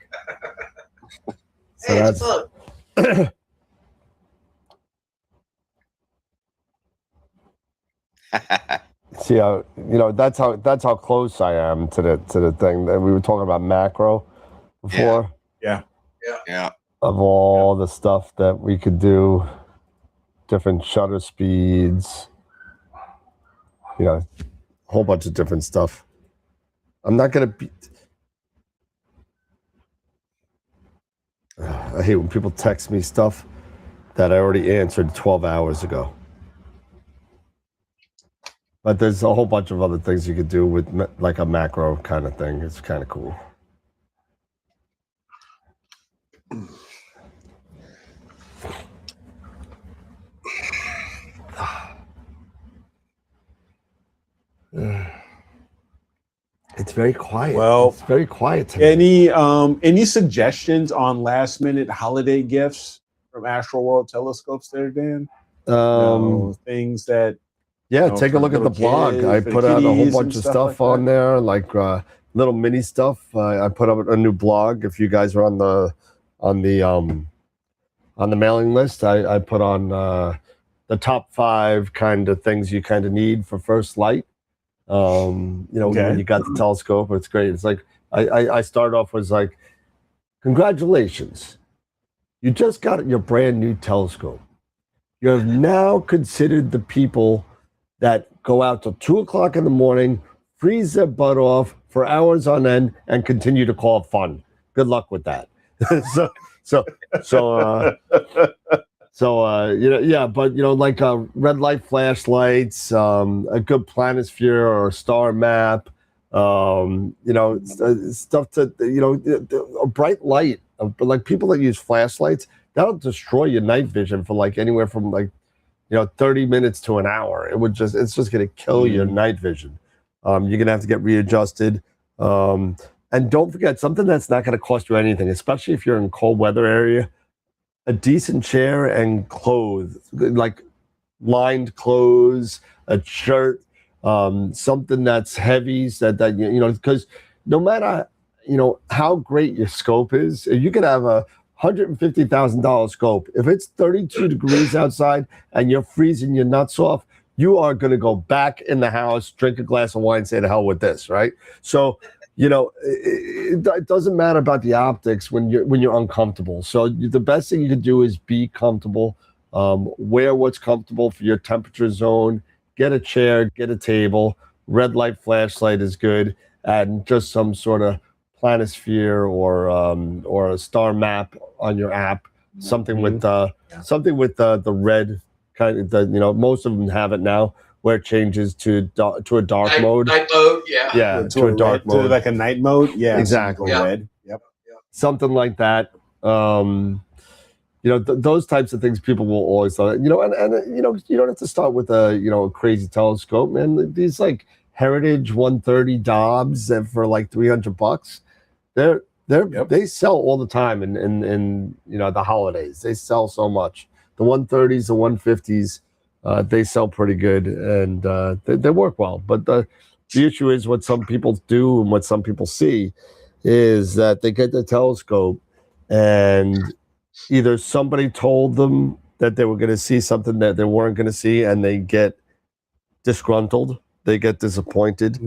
So Hey, it's fun. See how that's how close I am to the thing that we were talking about macro before. Yeah. Of all the stuff that we could do, different shutter speeds, a whole bunch of different stuff. I'm not gonna be. I hate when people text me stuff that I already answered 12 hours ago. But there's a whole bunch of other things you could do with like a macro kind of thing. It's kind of cool. It's very quiet. Well, it's very quiet today. Any suggestions on last minute holiday gifts from AstroWorld telescopes there, Dan? Things that take a look at the blog. I put out a whole bunch of stuff on there, like little mini stuff. I put up a new blog. If you guys are on the mailing list, I put on the top 5 kind of things you kind of need for first light. When you got the telescope, it's great. It's like I start off with like, congratulations, you just got your brand new telescope. You have now considered the people that go out till 2:00 in the morning, freeze their butt off for hours on end, and continue to call it fun. Good luck with that. Like red light flashlights, a good planisphere or star map, stuff a bright light. Like people that use flashlights, that'll destroy your night vision for like anywhere from 30 minutes to an hour. It's just going to kill your night vision. You're going to have to get readjusted. And don't forget, something that's not going to cost you anything, especially if you're in cold weather area, a decent chair and clothes, like lined clothes, a shirt, something that's heavy, because no matter how great your scope is, you could have a $150,000 scope. If it's 32 degrees outside and you're freezing your nuts off, you are going to go back in the house, drink a glass of wine, say to hell with this, right? So, it doesn't matter about the optics when you're uncomfortable. So the best thing you can do is be comfortable. Wear what's comfortable for your temperature zone. Get a chair, get a table. Red light flashlight is good, and just some sort of planisphere or a star map on your app. Something with the red kind of most of them have it now where it changes to a dark mode. Night mode, yeah. Yeah, to a dark mode, like a night mode. Yeah, exactly. Yeah. Red. Yep. Something like that. Those types of things people will always thought. You don't have to start with a crazy telescope, man. These like Heritage 130 Dobbs for like $300. They sell all the time in the holidays. They sell so much. The 130s, the 150s, they sell pretty good, and they work well. But the issue is what some people do and what some people see is that they get the telescope and either somebody told them that they were going to see something that they weren't going to see, and they get disgruntled, they get disappointed,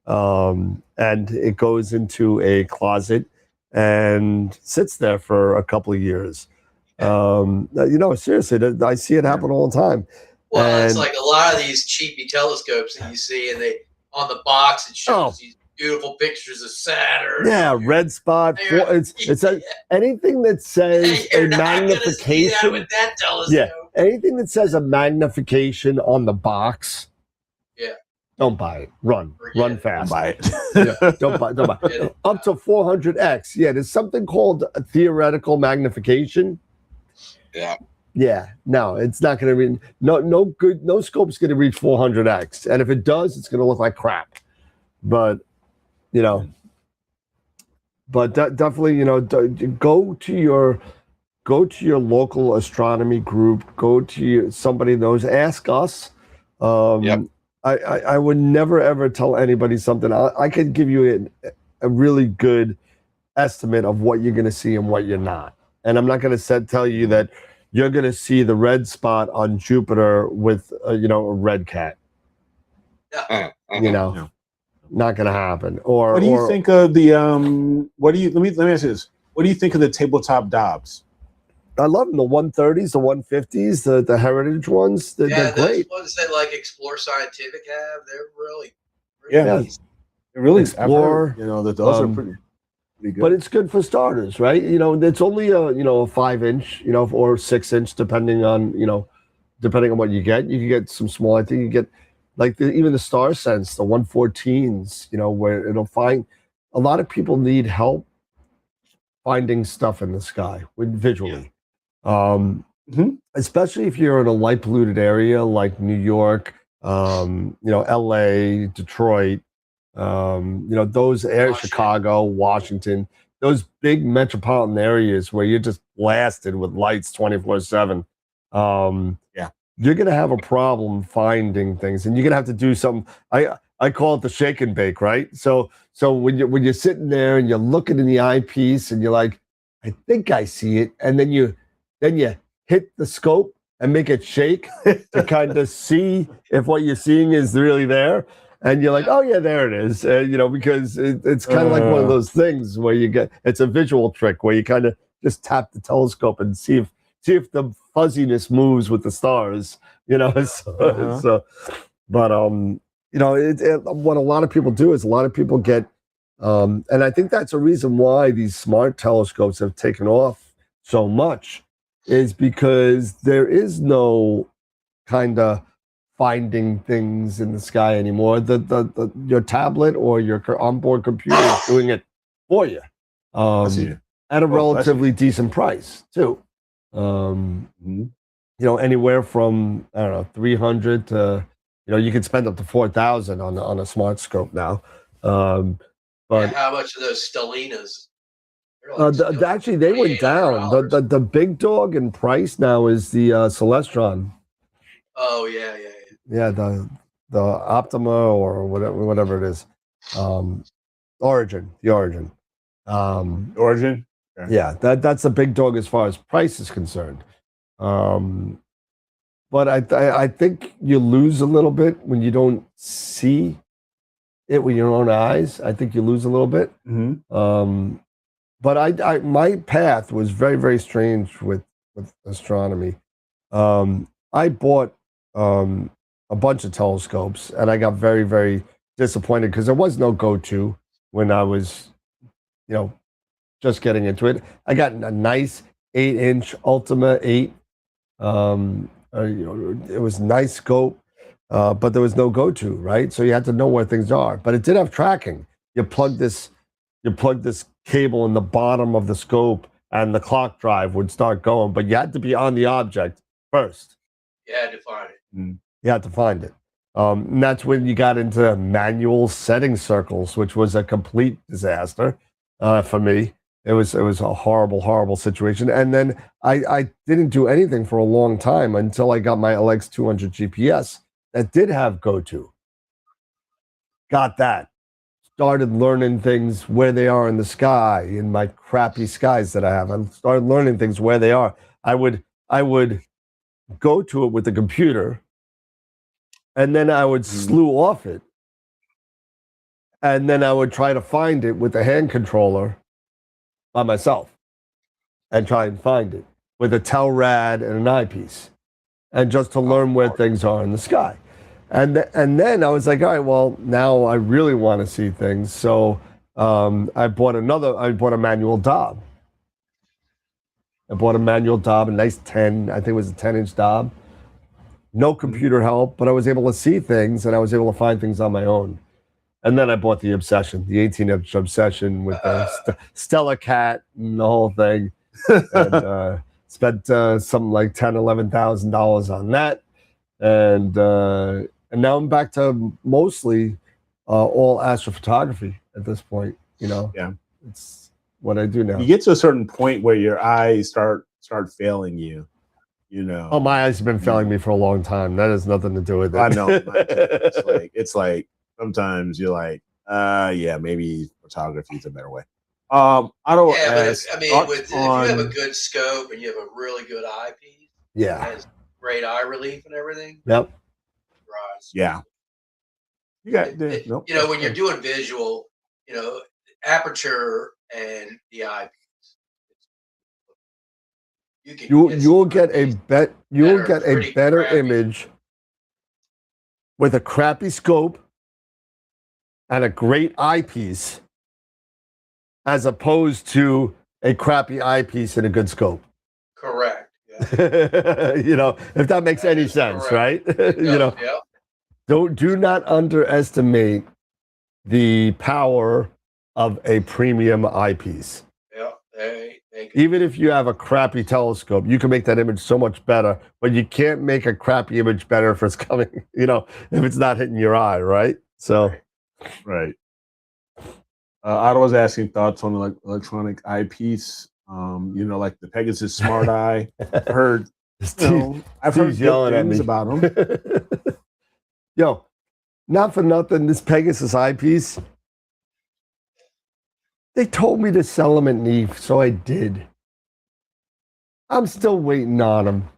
and it goes into a closet and sits there for a couple of years. Seriously, I see it happen all the time. Well, it's like a lot of these cheapy telescopes that you see, and on the box it shows these beautiful pictures of Saturn. Yeah, red spot. It's anything that says a magnification. With that telescope. Yeah, anything that says a magnification on the box. Yeah. Don't buy it. Run fast. Don't buy it. Don't buy it. Up to 400x. Yeah, there's something called a theoretical magnification. Yeah. Yeah. No, it's not going to be no scope's going to reach 400x, and if it does, it's going to look like crap. But definitely, go to your local astronomy group. Go to somebody knows. Ask us. I would never ever tell anybody something. I could give you a really good estimate of what you're going to see and what you're not. And I'm not going to tell you that you're going to see the red spot on Jupiter with a red cat. Not going to happen. Or what do you think of the let me ask you this. What do you think of the tabletop Dobbs? I love them. The 130s, the 150s, the Heritage ones. They're great. Those ones that like Explore Scientific have, they're really nice. They're really Explore. That those are pretty good. But it's good for starters, right? It's only a 5-inch, or 6-inch, depending on what you get. You can get some small. I think you get like even the Star Sense, the 114s, where it'll find. A lot of people need help finding stuff in the sky visually. Especially if you're in a light polluted area like New York, LA, Detroit, those areas, Chicago, Washington, those big metropolitan areas where you're just blasted with lights 24/7. You're going to have a problem finding things, and you're going to have to do something. I call it the shake and bake, right? So when you're sitting there and you're looking in the eyepiece and you're like, I think I see it, and then you hit the scope and make it shake to kind of see if what you're seeing is really there, and you're like, oh yeah, there it is, because it's kind of like one of those things where it's a visual trick where you kind of just tap the telescope and see if the fuzziness moves with the stars, what a lot of people do is a lot of people get, and I think that's a reason why these smart telescopes have taken off so much, is because there is no kind of finding things in the sky anymore. Your tablet or your onboard computer is doing it for you, at a relatively decent price too. Anywhere from 300 to you can spend up to 4,000 on a smart scope now. But how much of those Stellinas? Actually, they went down. The big dog in price now is the Celestron. Oh yeah. Yeah, the Optima or whatever it is. Origin. The Origin. Origin. Okay. Yeah, that's a big dog as far as price is concerned. But I think you lose a little bit when you don't see it with your own eyes. I think you lose a little bit. Mm-hmm. But my path was very, very strange with astronomy. I bought a bunch of telescopes, and I got very, very disappointed because there was no go-to when I was, just getting into it. I got a nice 8-inch Ultima 8. It was nice scope, but there was no go-to, right? So you had to know where things are. But it did have tracking. You plug this cable in the bottom of the scope, and the clock drive would start going. But you had to be on the object first. You had to find it. You had to find it. And that's when you got into manual setting circles, which was a complete disaster for me. It was a horrible, horrible situation. And then I didn't do anything for a long time until I got my LX200 GPS that did have go-to. Got that. Started learning things where they are in the sky, in my crappy skies that I have. I started learning things where they are. I would go to it with the computer, and then I would slew off it. And then I would try to find it with the hand controller by myself and try and find it with a Telrad and an eyepiece, and just to learn where things are in the sky. And then I was like, all right, well, now I really want to see things. So I bought a manual Dob. A nice 10, I think it was a 10-inch Dob. No computer help, but I was able to see things, and I was able to find things on my own. And then I bought the Obsession, the 18-inch Obsession with the Stella Cat and the whole thing. And spent something like $10,000, $11,000 on that. And now I'm back to mostly all astrophotography at this point. Yeah, it's what I do now. You get to a certain point where your eyes start failing you. Oh, my eyes have been failing me for a long time. That has nothing to do with it. I know. It's like sometimes you're like, yeah, maybe photography is a better way. I don't. Yeah, but if you have a good scope and you have a really good eyepiece, yeah, has great eye relief and everything. Yep. Right. Yeah. You got when you're doing visual, aperture and the eyepiece. You'll get a better image with a crappy scope and a great eyepiece, as opposed to a crappy eyepiece and a good scope. Correct. Yeah. If that makes any sense, correct. Right? Yeah. Do not underestimate the power of a premium eyepiece. Yeah. Even if you have a crappy telescope, you can make that image so much better, but you can't make a crappy image better if it's coming, if it's not hitting your eye, right? So, right. Otto was asking thoughts on the electronic eyepiece. Like the Pegasus Smart Eye. I've heard yelling at me about them. Yo, not for nothing, this Pegasus eyepiece, they told me to sell them at NEAF, so I did. I'm still waiting on them.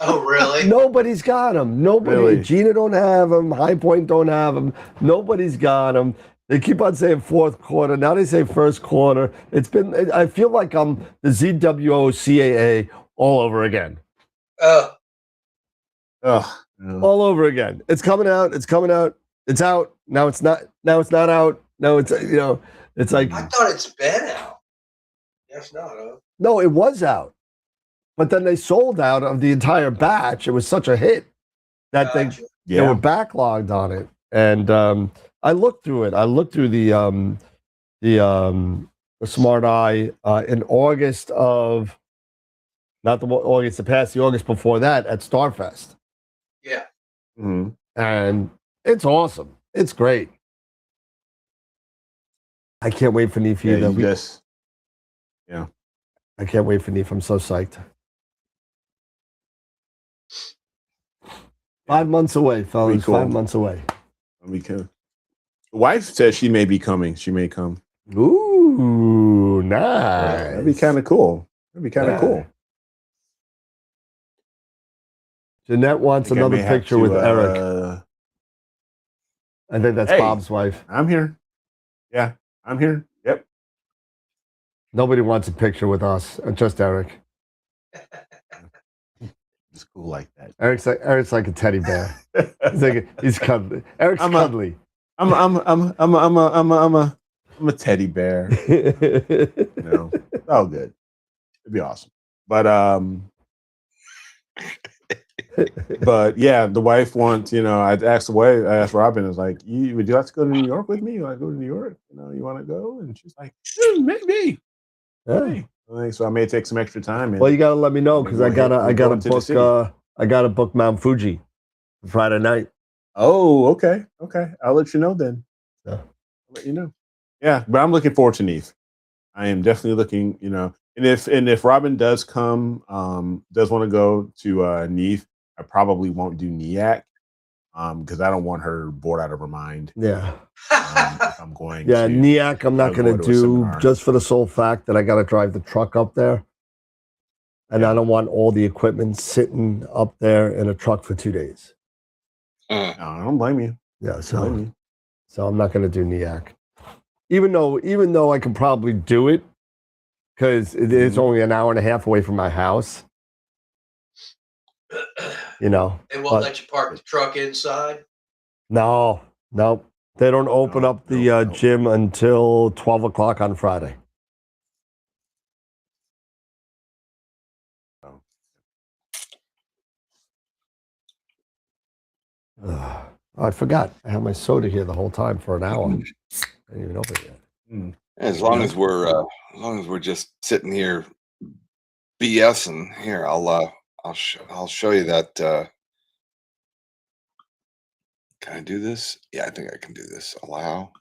Oh, really? Nobody's got them. Nobody. Really? Gina don't have them. High Point don't have them. Nobody's got them. They keep on saying fourth quarter. Now they say first quarter. I feel like I'm the ZWO CAA all over again. All over again. It's coming out. It's coming out. It's out. Now it's not. Now it's not out. No, it's it's like, I thought it's been out. That's not. No, it was out, but then they sold out of the entire batch. It was such a hit that they were backlogged on it. And I looked through it. I looked through the Smart Eye in August of, not the August that passed, the August before that at Starfest. Yeah. Mm-hmm. And it's awesome. It's great. I can't wait for NEAF either. Yeah. I can't wait for NEAF. I'm so psyched. 5 months away, fellas. Cool. 5 months away. The wife says she may be coming. She may come. Ooh. Ooh, nice. That'd be kind of cool. That'd be kind of cool. Jeanette wants another picture with Eric. I think that's Bob's wife. I'm here. Yeah, I'm here. Yep. Nobody wants a picture with us, just Eric. It's cool like that. Eric's like a teddy bear. He's cuddly. Eric's cuddly. I'm a teddy bear. It's all good. It'd be awesome. But yeah, the wife wants, I asked Robin, I was like, would you like to go to New York with me? You want to go to New York? You want to go? And she's like, maybe. Yeah. So I may take some extra time. Well, you got to let me know because I gotta book Mount Fuji Friday night. Oh, okay. I'll let you know then. Yeah. I'll let you know. Yeah, but I'm looking forward to Neve. I am definitely looking, and if Robin does come, does want to go to Neve, I probably won't do NEAC because I don't want her bored out of her mind. Yeah. If I'm going yeah, to, NEAC I'm not going to do just for the sole fact that I got to drive the truck up there. And I don't want all the equipment sitting up there in a truck for 2 days. No, I don't blame you. Yeah, so I'm not going to do NEAC. Even though I can probably do it because it is only an hour and a half away from my house. They won't let you park the truck inside? No. They don't open up the gym until 12 o'clock on Friday. I forgot. I had my soda here the whole time for an hour. I didn't even open it yet. As long as we're just sitting here BSing, here I'll show you that. Can I do this? Yeah, I think I can do this. Allow.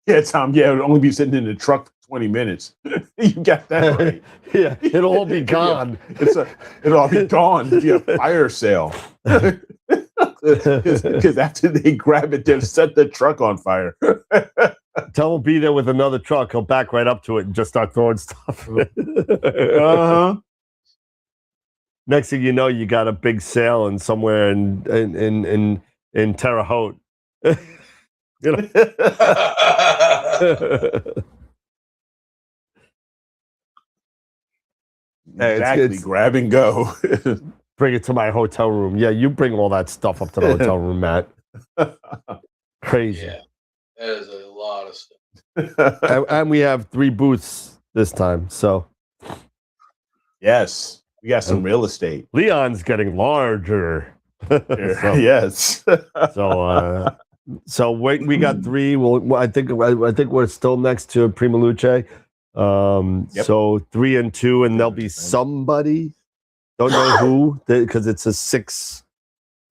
Yeah, Tom. Yeah, it'll only be sitting in the truck for 20 minutes. You got that right. Yeah, it'll all be gone. It'll all be gone. It'll be a fire sale. Because after they grab it, they'll set the truck on fire. Tell him be there with another truck. He'll back right up to it and just start throwing stuff. Next thing you know, you got a big sale and somewhere in Terre Haute. Exactly. It's grab and go. Bring it to my hotel room. Yeah, you bring all that stuff up to the hotel room, Matt. Crazy. Yeah, that is a lot of stuff. and we have 3 booths this time, so. Yes, we got some real estate. Leon's getting larger. Yes. So we got 3. Well, I think we're still next to Prima Luce. So 3 and 2, and there'll be somebody. Don't know who, because it's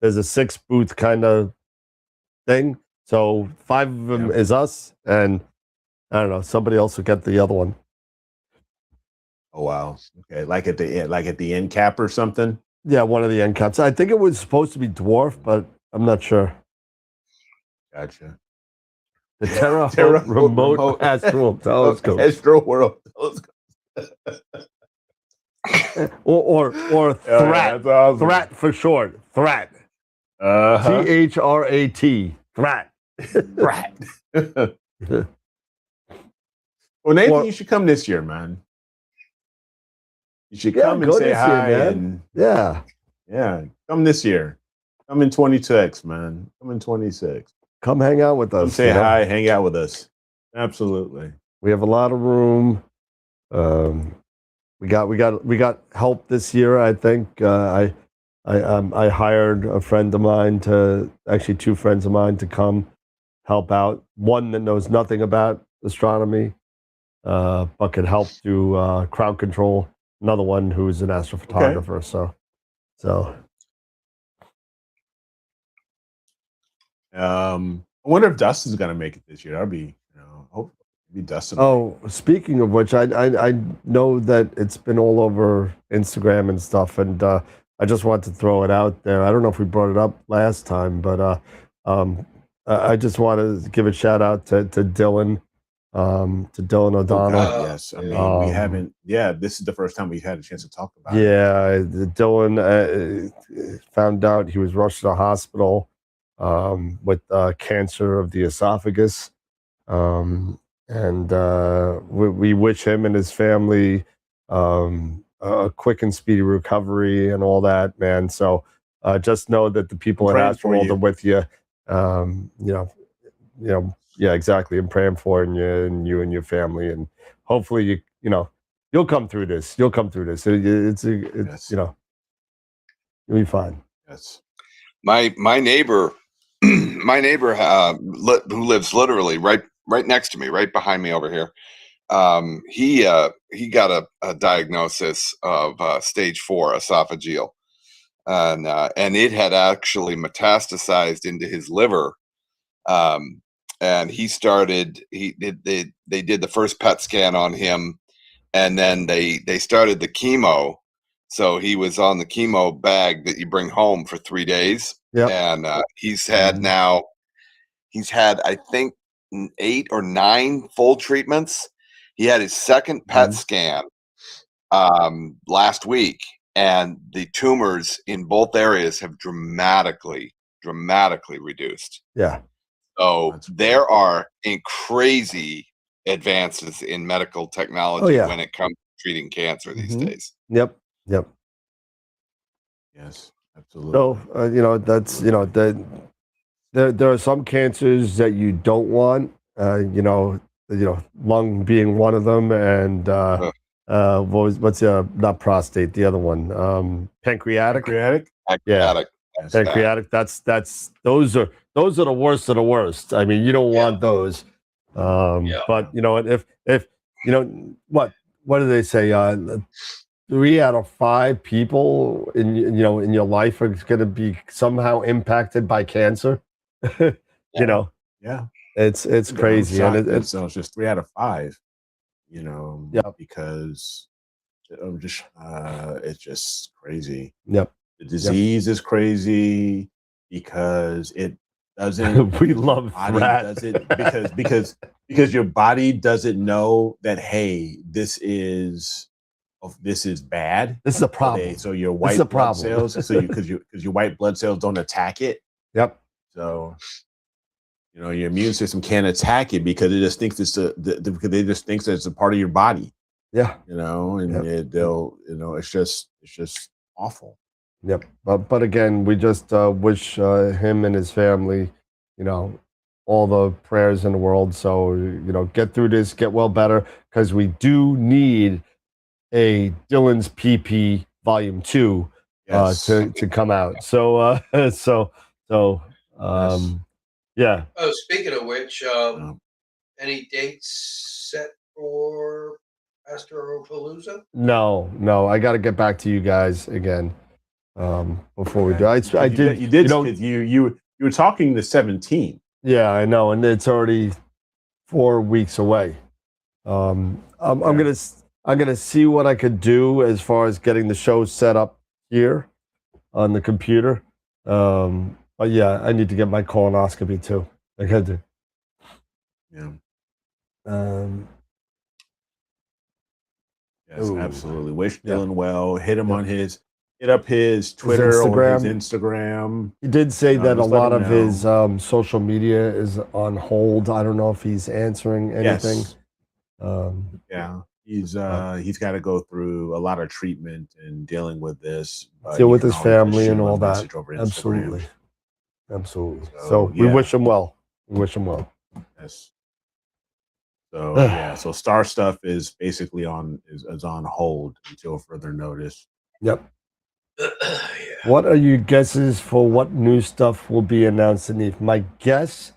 there's a 6 booth kind of thing. So 5 of them is us, and I don't know, somebody else will get the other one. Oh wow. Okay. Like at the end cap or something? Yeah, one of the end caps. I think it was supposed to be dwarf, but I'm not sure. Gotcha. The Terra Remote AstroWorld Telescope. AstroWorld Telescope. or Thrat. Awesome. Thrat for short. Thrat. THRAT. Thrat. Thrat. Well, Nathan, you should come this year, man. You should come and say hi. Man. Yeah. Come this year. Come in 26, man. Come in 26. Come hang out with us. Come say hi, hang out with us. Absolutely. We have a lot of room. We got help this year. I think I hired a friend of mine actually 2 friends of mine to come help out. One that knows nothing about astronomy, but can help do crowd control. Another one who's an astrophotographer. Okay. So. I wonder if Dustin's gonna make it this year. That'd be, hopefully be Dustin. Oh, speaking of which, I know that it's been all over Instagram and stuff, and I just wanted to throw it out there. I don't know if we brought it up last time, but I just want to give a shout out to Dylan. to Dylan Oh, O'Donnell. God, yes. I mean, we Um, haven't. Yeah, this is the first time we've had a chance to talk about it. Yeah, Dylan found out he was rushed to the hospital with cancer of the esophagus. And we wish him and his family a quick and speedy recovery and all that, man. So just know that the people I'm at praying for AstroWorld you. are with you. Yeah, exactly. I'm praying for you and your family, and hopefully you'll come through this. You'll come through this. It's Yes. you'll be fine. Yes. My neighbor, my neighbor who lives literally right next to me, right behind me over here. He got a diagnosis of stage 4 esophageal, and it had actually metastasized into his liver. And he started. They did the first PET scan on him, and then they started the chemo. So he was on the chemo bag that you bring home for 3 days. Yep. And he's had I think 8 or 9 full treatments. He had his second PET scan last week, and the tumors in both areas have dramatically reduced. Yeah. So That's there are crazy advances in medical technology yeah. when it comes to treating cancer these days. Yep. Yes. Absolutely. So that's that. There are some cancers that you don't want. Lung being one of them, and what's not prostate, the other one, pancreatic. Pancreatic. Pancreatic. Yes. Pancreatic. Those are the worst of the worst. I mean, you don't want those. But if what do they say? 3 out of 5 people in your life are going to be somehow impacted by cancer. Yeah. It's crazy, and it's so it's just 3 out of 5. Yep. Because it's just crazy. Yep. The disease is crazy because it doesn't. We love that. Does it because your body doesn't know that, hey, this is bad. This is a problem. So your white blood cells, because your white blood cells don't attack it. Yep. So your immune system can't attack it because it just thinks because they just thinks that it's a part of your body. Yeah. It's just awful. Yep. But again, we just wish him and his family, all the prayers in the world. So get through this, get well better, because we do need a Dylan's PP Volume 2 to come out. So yeah. Oh, speaking of which, any dates set for Astropalooza? No. I got to get back to you guys again before we do. I did. You did because you were talking the 17th. Yeah, I know, and it's already 4 weeks away. I'm gonna see what I could do as far as getting the show set up here on the computer. But yeah, I need to get my colonoscopy too. I got to. Yeah. Yes, Ooh. absolutely. Wish Dylan well. Hit up his Twitter or his Instagram. He did say that a just let lot him of his social media is on hold. I don't know if he's answering anything. Yes. He's got to go through a lot of treatment and dealing with this. Deal with his family and all that. Absolutely. So we wish him well. Yes. So so Star stuff is basically on hold until further notice. Yep. What are your guesses for what new stuff will be announced, Anif? My guess,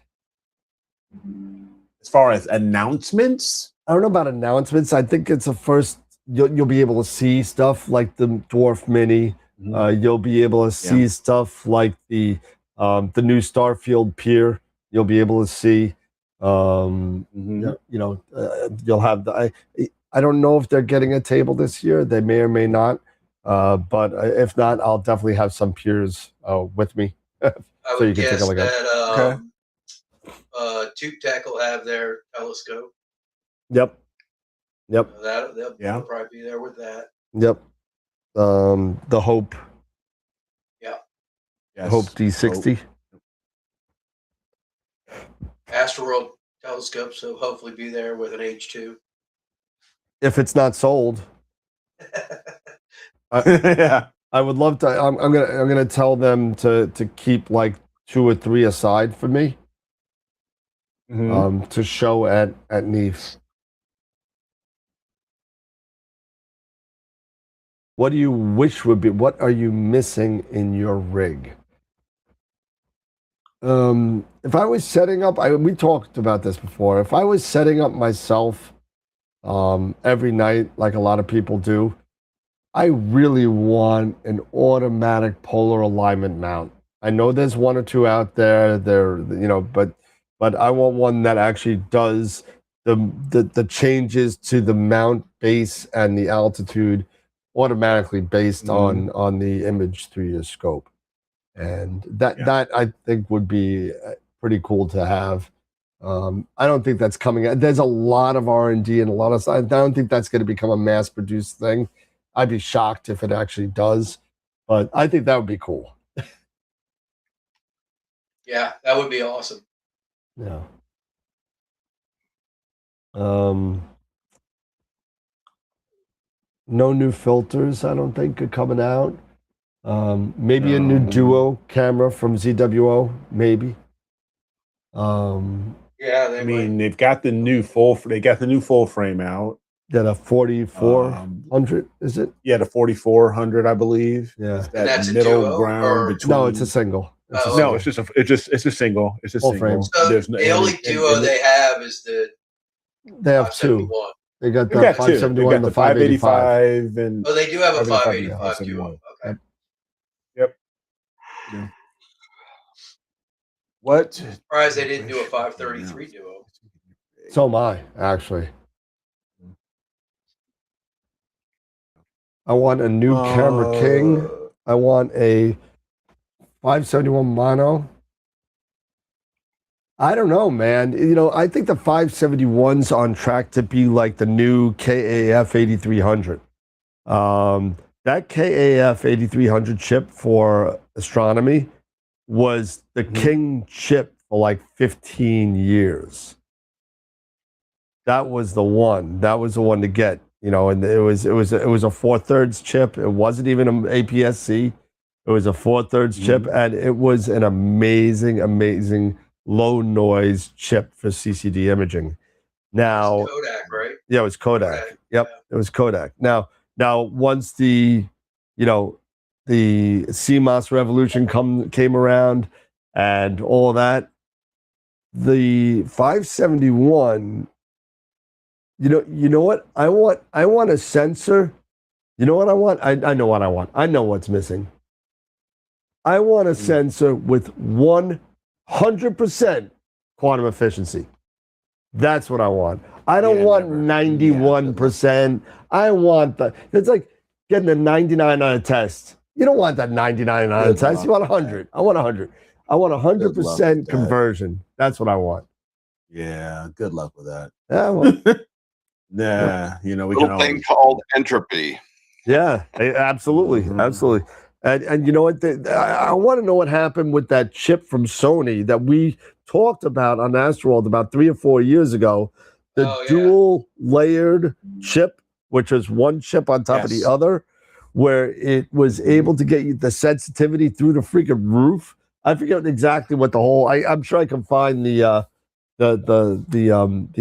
as far as announcements, I don't know about announcements. I think it's a first. You'll be able to see stuff like the Dwarf Mini. You'll be able to see stuff like the new Starfield Pier. You'll be able to see. You'll have the. I don't know if they're getting a table this year. They may or may not. But if not, I'll definitely have some peers with me, I so you would can take guess a look at. that Tube Tech will have their telescope. Yep. Yep. They'll probably be there with that. Yep. The Hope. Yeah. Yes. Hope D60. AstroWorld telescope, so hopefully be there with an H2. If it's not sold, Yeah. I would love to. I'm gonna tell them to keep like 2 or 3 aside for me. To show at NEAF. What do you wish would be? What are you missing in your rig? If I was setting up, we talked about this before. If I was setting up myself every night, like a lot of people do, I really want an automatic polar alignment mount. I know there's 1 or 2 out there. But I want one that actually does the changes to the mount base and the altitude automatically based on the image through your scope. And that I think would be pretty cool to have. I don't think that's coming out. There's a lot of R&D and a lot of stuff. I don't think that's going to become a mass-produced thing. I'd be shocked if it actually does, but I think that would be cool. Yeah, that would be awesome. Yeah. No new filters, I don't think, are coming out. Maybe a new duo camera from ZWO, maybe. Yeah, I mean, they've got the new full frame out. That a 4400, is it? Yeah, the 4400, I believe. Yeah. It's And that's that a middle duo, ground or- between. No, it's a single. It's a No, single. it's a single. It's a Full single. frame. So There's no- the only and- duo and- they have is the They have 2. 571. They got They've the got 2. They've 571 got and the the 585. 585 and Oh, they do have a 585 585 and duo. 571. Okay. Yep. Yeah. What? Surprised they didn't do a 533 duo. So am I, actually. I want a new Camera King. I want a 571 mono. I don't know, man. I think the 571's on track to be like the new KAF 8300. That KAF 8300 chip for astronomy was the king chip for like 15 years. That was the one. That was the one to get. And it was a 4/3 chip. It wasn't even an APS-C. It was a 4/3 chip, and it was an amazing low noise chip for CCD imaging. Now, Kodak, right? yeah, it was Kodak. Yep, it was Kodak. Now once the CMOS revolution came around and all of that, the 571. You know what? I want a sensor. You know what I want? I know what I want. I know what's missing. I want a sensor with 100% quantum efficiency. That's what I want. I don't want 91%. I want it's like getting a 99 on a test. You don't want that 99 on a test. You want 100. I want 100. I want 100% conversion. That's what I want. Yeah, good luck with that. Yeah, well, Nah, we Little can thing called entropy. yeah, absolutely. And you know what? I want to know what happened with that chip from Sony that we talked about on AstroWorld about 3 or 4 years ago. The dual layered chip, which was one chip on top of the other, where it was able to get you the sensitivity through the freaking roof. I forget exactly what the whole. I'm sure I can find the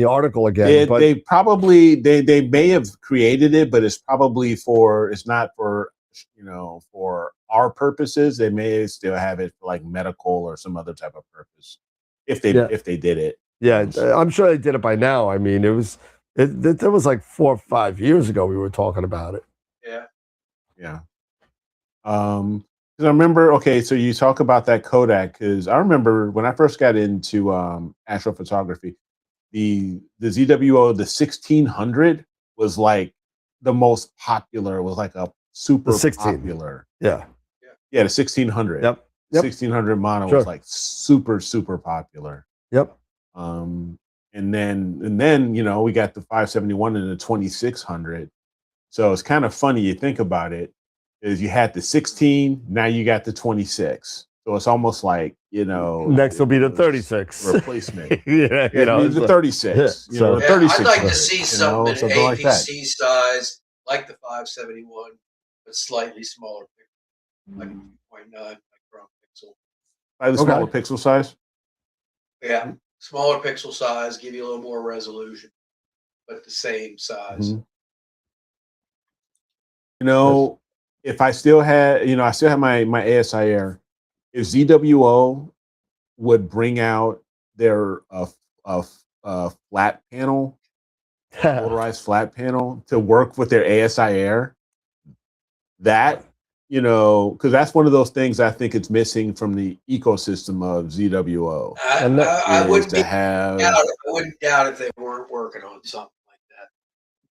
article again. But they probably they may have created it, but it's not for for our purposes. They may still have it for like medical or some other type of purpose if they did it. Yeah, I'm sure they did it by now. I mean, that was like 4 or 5 years ago we were talking about it. Yeah. 'Cause I remember, okay, so you talk about that Kodak, because I remember when I first got into astrophotography, the ZWO, the 1600 was like the most popular. It was like a super 16. popular. Yeah. Yeah, the 1600. Yep. 1600 mono was like super, super popular. Yep. and then you know we got the 571 and the 2600. So it's kind of funny you think about it. Is you had the 16, now you got the 26. So it's almost like, you know, Next will be the 36 replacement. yeah, You know, the 36. Yeah, You know, so- the 36. I'd like to see you know, something in something like that. APC size, like the 571, but slightly smaller, like 2.9 micron pixel. Like the Okay. smaller pixel size. Yeah, smaller pixel size, give you a little more resolution, but the same size. Mhm. You know, if I still had, you know, I still have my ASIR. If ZWO would bring out their flat panel, polarized flat panel to work with their ASIR, that, you know, because that's one of those things I think it's missing from the ecosystem of ZWO. I is wouldn't to be have, I wouldn't doubt if they weren't working on something like that.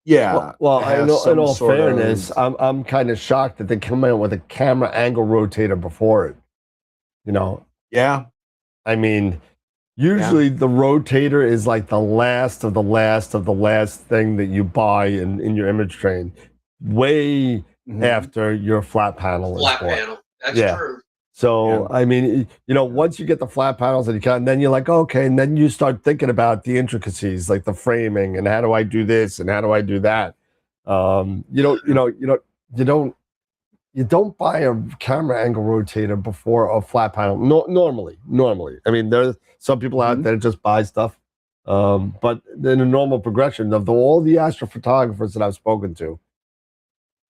yeah. Well, to have in some all sort of- fairness, I'm kind of shocked that they came out with a camera angle rotator before it. You know, yeah, I mean, usually the rotator is like the last of the last of the last thing that you buy in your image train, way mhm. after your flat panel Flat is bought. panel. That's Yeah. true. So I mean, you know, once you get the flat panels and you can, then you're like, okay, and then you start thinking about the intricacies, like the framing and how do I do this and how do I do that. You don't buy a camera angle rotator before a flat panel. No, normally, I mean, there's some people out there that just buy stuff, but in a normal progression of all the astrophotographers that I've spoken to,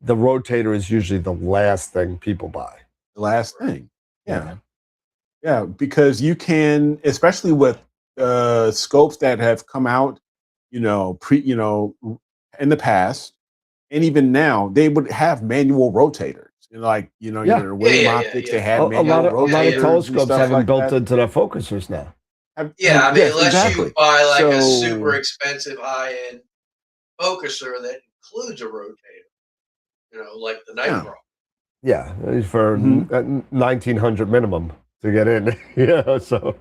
the rotator is usually the last thing people buy. The last thing. Yeah, because you can, especially with scopes that have come out, you know, in the past, and even now, they would have manual rotators. You know, like, you know, Yeah. your William Yeah. optics, they A had lot manual of rotators and telescopes stuff have them like built that. into their focusers now. Yeah, I mean, Yes, unless exactly. you buy like a So- super expensive high-end focuser that includes a rotator, you know, like the Yeah. Nightcrawler. Yeah, for Mhm. 1,900 minimum to get in. Yeah, so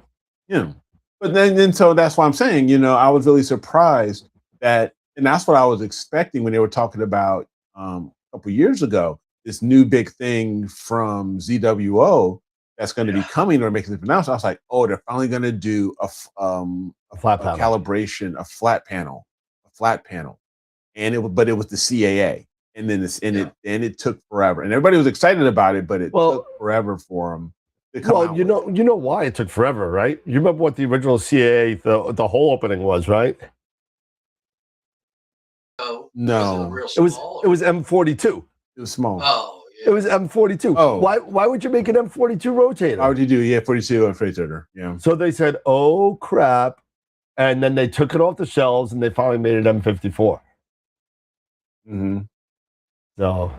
Yeah. But then so that's why I'm saying, you know, I was really surprised that, and that's what I was expecting when they were talking about a couple years ago, this new big thing from ZWO that's going to be coming or making this announcement. I was like, oh, they're finally going to do a flat panel. calibration, a flat panel, and but it was the CAA, and then it took forever, and everybody was excited about it, but it took forever for them to come out. you know why it took forever, right? You remember what the original CAA, the whole opening was, right? No, It was M42. It was small. Oh, It was M42. Oh. Why would you make an M42 rotator? How would you do? Yeah, 42 and rotator. Yeah. So they said, "Oh crap," and then they took it off the shelves and they finally made it M54. Mm-hmm. So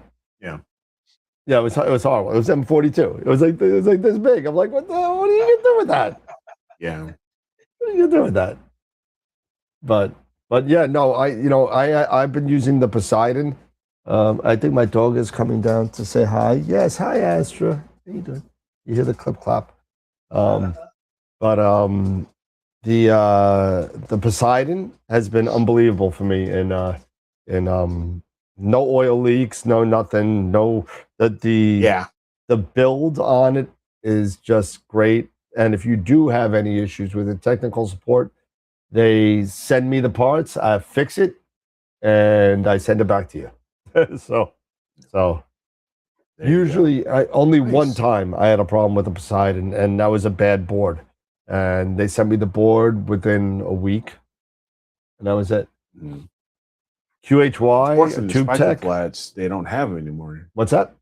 yeah, it was horrible. It was M42. It was like this big. I'm like, what are you gonna do with that? Yeah. What are you gonna do with that? But yeah, no, I've been using the Poseidon. I think my dog is coming down to say hi. Yes, hi Astra. How you doing? You hear the clip clap. But the Poseidon has been unbelievable for me in no oil leaks, no nothing, no the build on it is just great. And if you do have any issues with it, technical support, they send me the parts, I fix it, and I send it back to you. so usually only one time I had a problem with the Poseidon, and that was a bad board. And they sent me the board within a week, and that was it. QHY, Unfortunately, the Tube spiker Tech. flats, they don't have them anymore. What's that?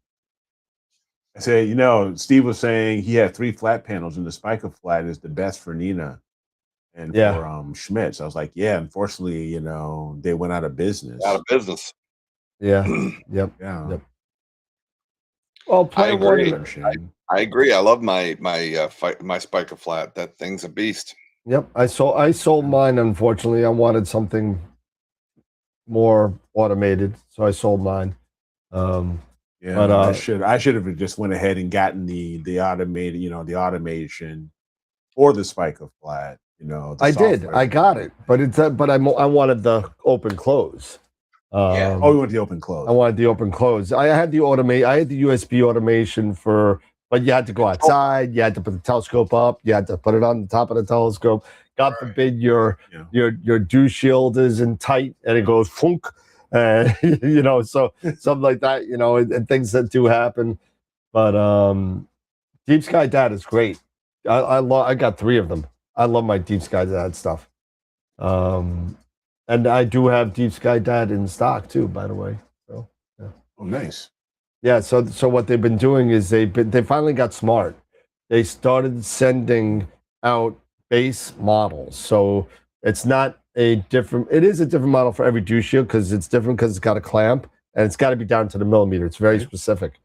I said, you know, Steve was saying he had 3 flat panels, and the spiker flat is the best for Nina and for Schmitz. I was like, yeah, unfortunately, you know, they went out of business. Yeah. Yep. Yeah. Yep. Well, I agree. one. I agree. I love my spiker flat. That thing's a beast. Yep. I sold mine. Unfortunately, I wanted something more automated, so I sold mine. Yeah, but I should have just went ahead and gotten the automated, you know, the automation or the spiker flat. You know, the I did. software. I got it, but I wanted the open close. Yeah. Oh, we want the open close. I wanted the open close. I had the USB automation but you had to go outside. You had to put the telescope up. You had to put it on the top of the telescope. God forbid your dew shield isn't tight and it goes funk, so something like that, and things that do happen. But Deep Sky Dad is great. I got 3 of them. I love my Deep Sky Dad stuff. And I do have Deep Sky Dad in stock too, by the way. So, yeah. Oh, nice. Yeah. So what they've been doing is they finally got smart. They started sending out base models. So it's not it is a different model for every dew shield because it's different because it's got a clamp and it's got to be down to the millimeter. It's very specific.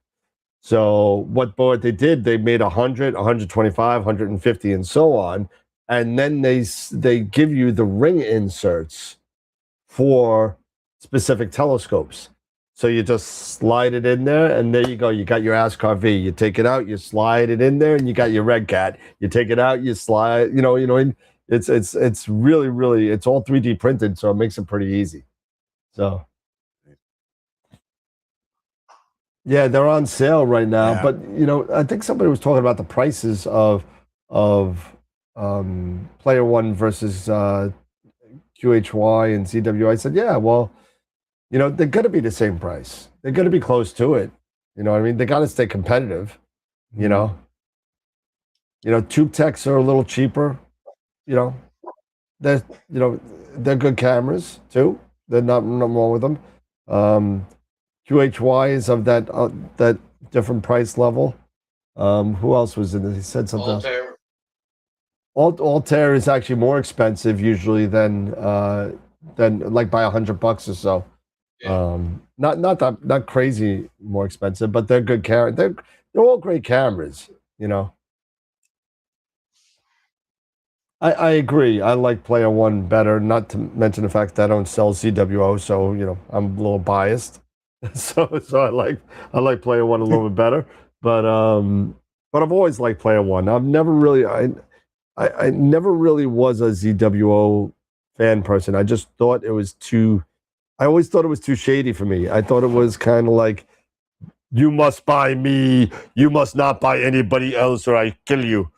So what they did, they made 100, 125, 150, and so on. And then they give you the ring inserts for specific telescopes. So you just slide it in there, and there you go. You got your ASCAR V. You take it out, you slide it in there, and you got your Red Cat. You take it out, you slide. It's really, really. It's all 3D printed, so it makes it pretty easy. So, yeah, they're on sale right now. Yeah. But I think somebody was talking about the prices of Player One versus QHY and ZWI. I said, yeah, well, they're going to be the same price. They're going to be close to it. You know what I mean? They got to stay competitive. Tube Techs are a little cheaper. They're good cameras too. They're not wrong with them. QHY is of that different price level. Who else was in it? He said something else. Altair is actually more expensive usually than like by $100 or so. Yeah. Not crazy more expensive, but they're good cameras. They're all great cameras. I agree. I like Player One better. Not to mention the fact that I don't sell ZWO, so I'm a little biased. so I like Player One a little bit better. But I've always liked Player One. I've never really I never really was a ZWO fan person. I just thought it was too. I always thought it was too shady for me. I thought it was kind of like, you must buy me, you must not buy anybody else, or I kill you.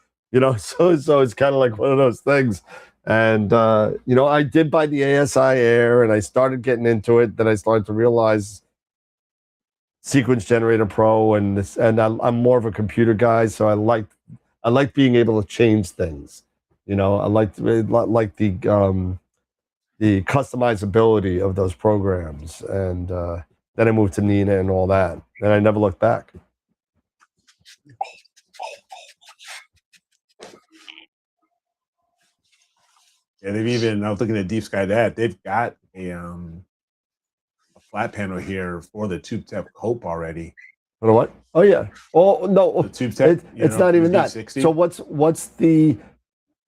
So it's kind of like one of those things. And I did buy the ASI Air, and I started getting into it. Then I started to realize Sequence Generator Pro, and I'm more of a computer guy, so I like being able to change things. I like the customizability of those programs. And then I moved to Nina and all that, and I never looked back. Yeah, I was looking at Deep Sky Dad. They've got a flat panel here for the Tube Tech Hope already. For what? Oh yeah. Oh no. The Tube Tech. It's not even that. 60. So what's the?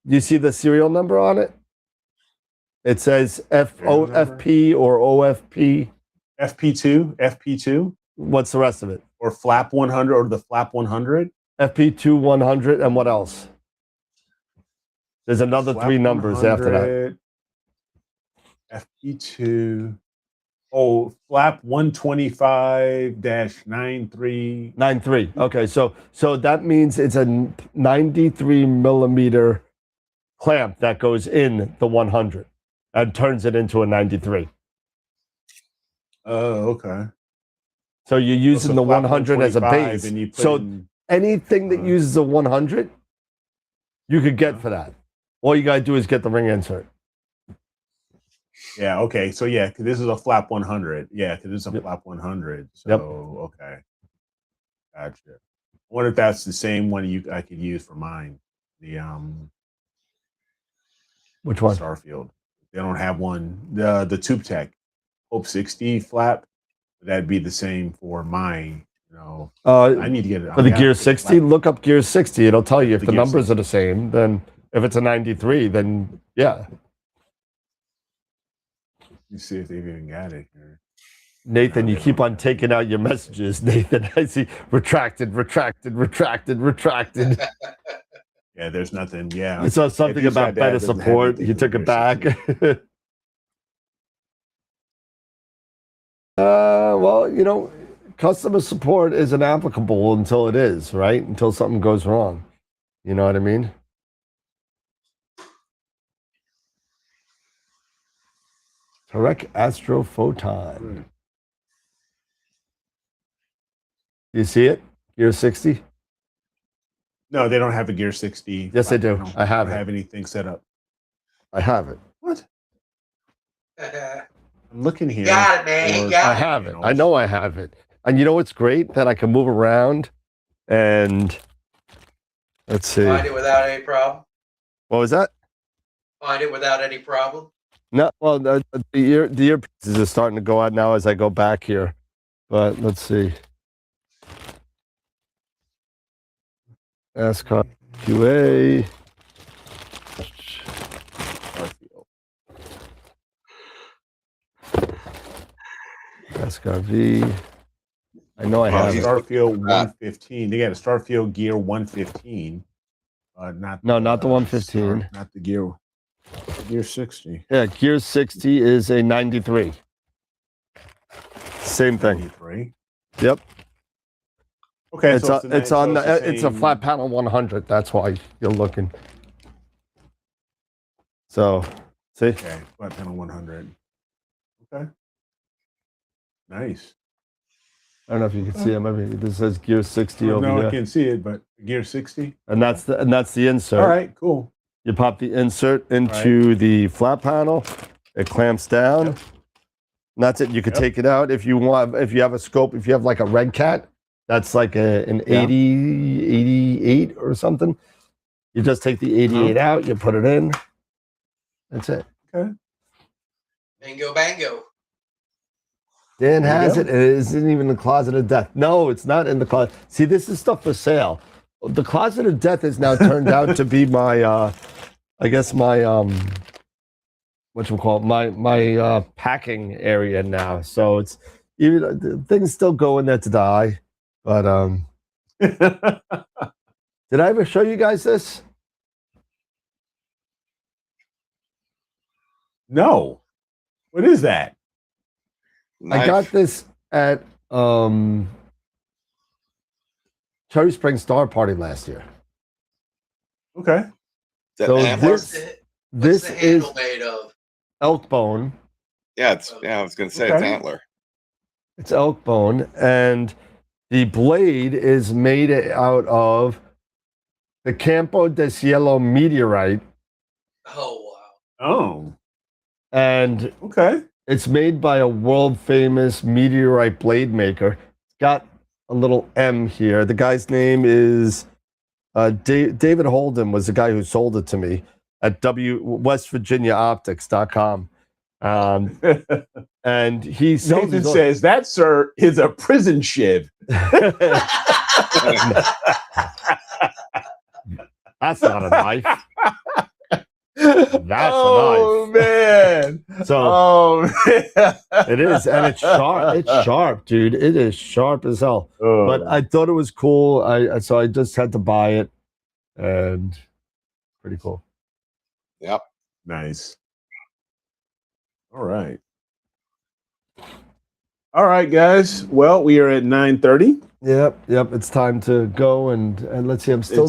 You see the serial number on it? It says FP or OFP. FP2. What's the rest of it? Or Flap 100 or the Flap 100. FP2 100 and what else? There's another Flap 3 numbers after that. FP2. Oh, Flap 125-93. 93. Okay, so that means it's a 93 millimeter clamp that goes in the 100 and turns it into a 93. Oh, okay. So you're using the 100 as a base. So anything that uses a 100, you could get for that. All you got to do is get the ring insert. Yeah, okay. So, yeah, because this is a Flap 100. Yeah, because this is a Flap 100. So, okay. Gotcha. I wonder if that's the same one I could use for mine. The Which one? Starfield. They don't have one. The Tube Tech Hope 60 flap. That'd be the same for mine. I need to get it for the Gear 60. Look up Gear 60. It'll tell you if the numbers are the same. Then if it's a 93, then yeah. You see if they've even got it here. Nathan, you keep on taking out your messages. Nathan, I see retracted. Yeah, there's nothing. Yeah, I saw something If you about said that, better it doesn't have support. anything He for took the it back. Gear 16. Well, you know, customer support isn't applicable until it is, right? Until something goes wrong. You know what I mean? Correct astrophoton. You see it? Gear 60? No, they don't have a Gear 60. Yes, they do. panel. I have don't it. have anything set up. I have it. What? I'm looking here. Got it, man. He for- got I it. have it. I know I have it. And you know what's great? That I can move around and let's see. Find it without any problem. What was that? Find it without any problem. No, well, the earpieces are starting to go out now as I go back here. But let's see. NASCAR QA. NASCAR V. I know I have it. Starfield 115. They got a Starfield Gear 115. Not No, not the 115. Not the Gear 60. Yeah, Gear 60 is a 93. Same thing. 93. Yep. Okay, It's so it's a flat panel 100. That's why you're looking. So, see? Okay, flat panel 100. Okay. Nice. I don't know if you can see it. Maybe this says Gear 60 over No, here. I can't see it, but Gear 60. And that's the insert. All right, cool. You pop the insert into the flat panel. It clamps down. Yep. And that's it. You could take it out if you want. If you have a scope, if you have like a Red Cat, that's like an 88 or something. You just take the 88 out. You put it in. That's it. Okay. Bingo bango. Dan There you has go. it. It isn't even the closet of death. No, it's not in the closet. See, this is stuff for sale. The closet of death has now turned out to be my, I guess my, my packing area now. So it's even things still go in there to die. But did I ever show you guys this? No. What is that? I got this at Cherry Spring Star Party last year. Okay. So What's this the is handle made of? elk bone. Yeah, I was going to say it's Okay. antler. It's elk bone, and the blade is made out of the Campo de Cielo meteorite, Oh wow. Oh. and Okay. it's made by a world famous meteorite blade maker. It's got a little M here. The guy's name is David Holden was the guy who sold it to me at WestVirginiaOptics.com. And he sells Nathan his own- says that, sir, is a prison shiv. That's not a knife. That's oh, a knife. Man. So Oh, man. it is, and it's sharp. It's sharp, dude. It is sharp as hell. Oh. But I thought it was cool. So I just had to buy it, and pretty cool. Yep. Nice. All right. All right, guys. Well, we are at 9:30. Yep. It's time to go and let's see. I'm still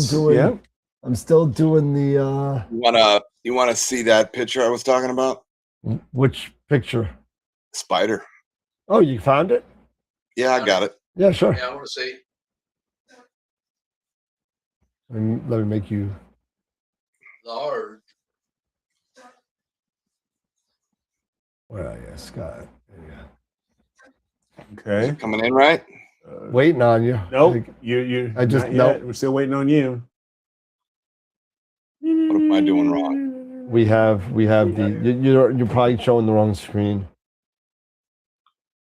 doing the You wanna see that picture I was talking about? which picture? Spider. Oh, you found it? Yeah, I got it. Yeah, sure. Yeah, I want to see. Let me make you. Large. Where are you, Scott? There you go. Okay. Coming in right? Waiting on you. Nope. You. I just- not yet. nope. We're still waiting on you. What am I doing wrong? We have the. You're probably showing the wrong screen.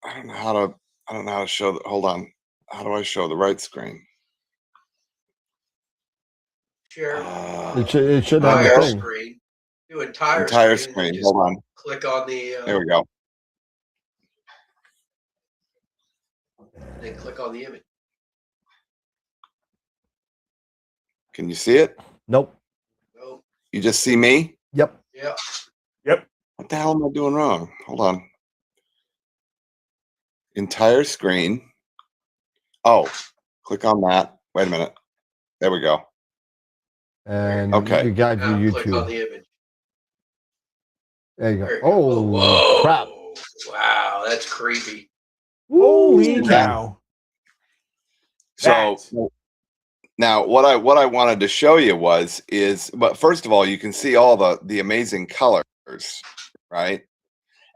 I don't know how to show hold on. How do I show the right screen? Share. It should have Entire a thing. screen. Do entire Entire screen. screen. Just Hold on. click on the. There we go. Then click on the image. Can you see it? Nope. Nope. You just see me? Yep. Yeah. Yep. What the hell am I doing wrong? Hold on. Entire screen. Oh, click on that. Wait a minute. There we go. And Okay. you got your Now click on YouTube. the image. There you go. There you go. Oh, Whoa. crap. Wow, that's creepy. Holy That- cow. So now what I wanted to show you but first of all, you can see all the amazing colors, right?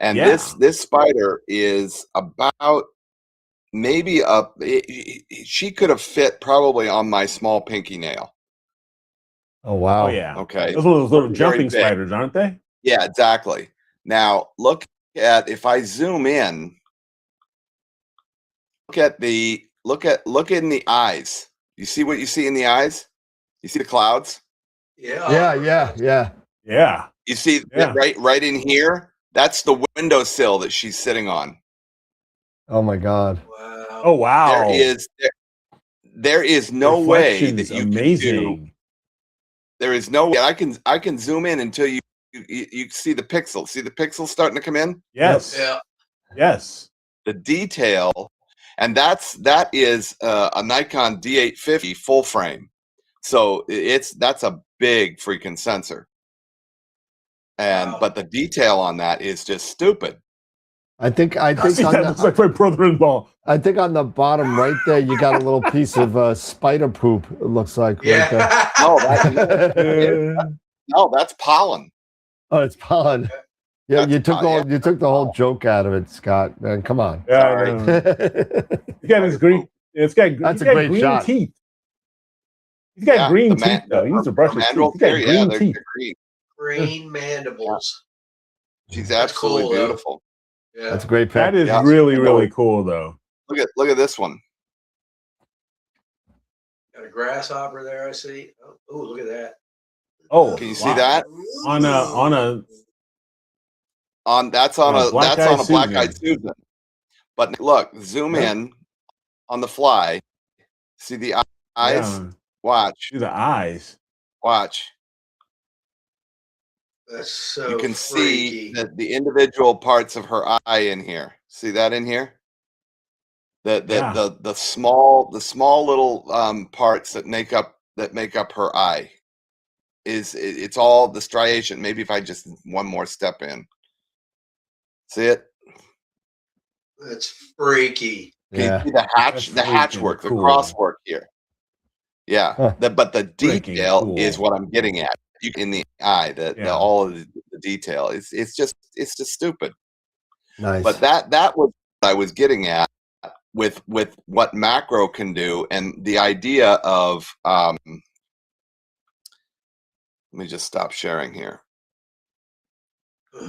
And Yeah. this spider is about maybe she could have fit probably on my small pinky nail. Oh, wow. Oh yeah. Okay. Those are those little Very jumping big. spiders, aren't they? Yeah, exactly. Now look at, if I zoom in, look in the eyes. You see what you see in the eyes? You see the clouds? Yeah. Yeah. You see Yeah. right in here? That's the windowsill that she's sitting on. Oh, my God. Wow. Oh wow. There is no way that Reflections, you amazing. can do. There is no way. I can zoom in until you see the pixels. See the pixels starting to come in? Yes. Yeah. Yes. The detail, and that is a Nikon D850 full frame. So that's a big freaking sensor. And Wow. but the detail on that is just stupid. I think That looks like my brother-in-law. I think on the bottom right there, you got a little piece of spider poop, it looks like. Right there. Yeah. No, that's pollen. Oh, it's pollen. Yeah, That's you took pollen, you took the whole joke out of it, Scott. Man, come on. Yeah, Sorry. I know. He's got his green. It's got. That's he's a got great green shot. teeth. He's got green the teeth though. He needs to brush his teeth. mandrel He's got there, green they're teeth. green. Green mandibles. She's That's absolutely cool, though. beautiful. Yeah. That's a great pick. That is Yeah. really cool though. Look at this one. Got a grasshopper there, I see. Oh, look at that. Oh, Can you see wow. that? That's on a black eyed Susan. But look, zoom in on the fly. See the eyes? Yeah. Watch. See the eyes. Watch. That's so You can freaky. see the individual parts of her eye in here. See that in here? The small little parts that make up her eye. It's all the striation. Maybe if I just one more step in. See it? That's freaky. Can you see the That's hatch freaking work, the cool. cross work here? Yeah, Huh. but the Freaking detail cool. is what I'm getting at. In the eye, all of the detail. It's just stupid. Nice. But that was what I was getting at with what macro can do, and the idea of let me just stop sharing here.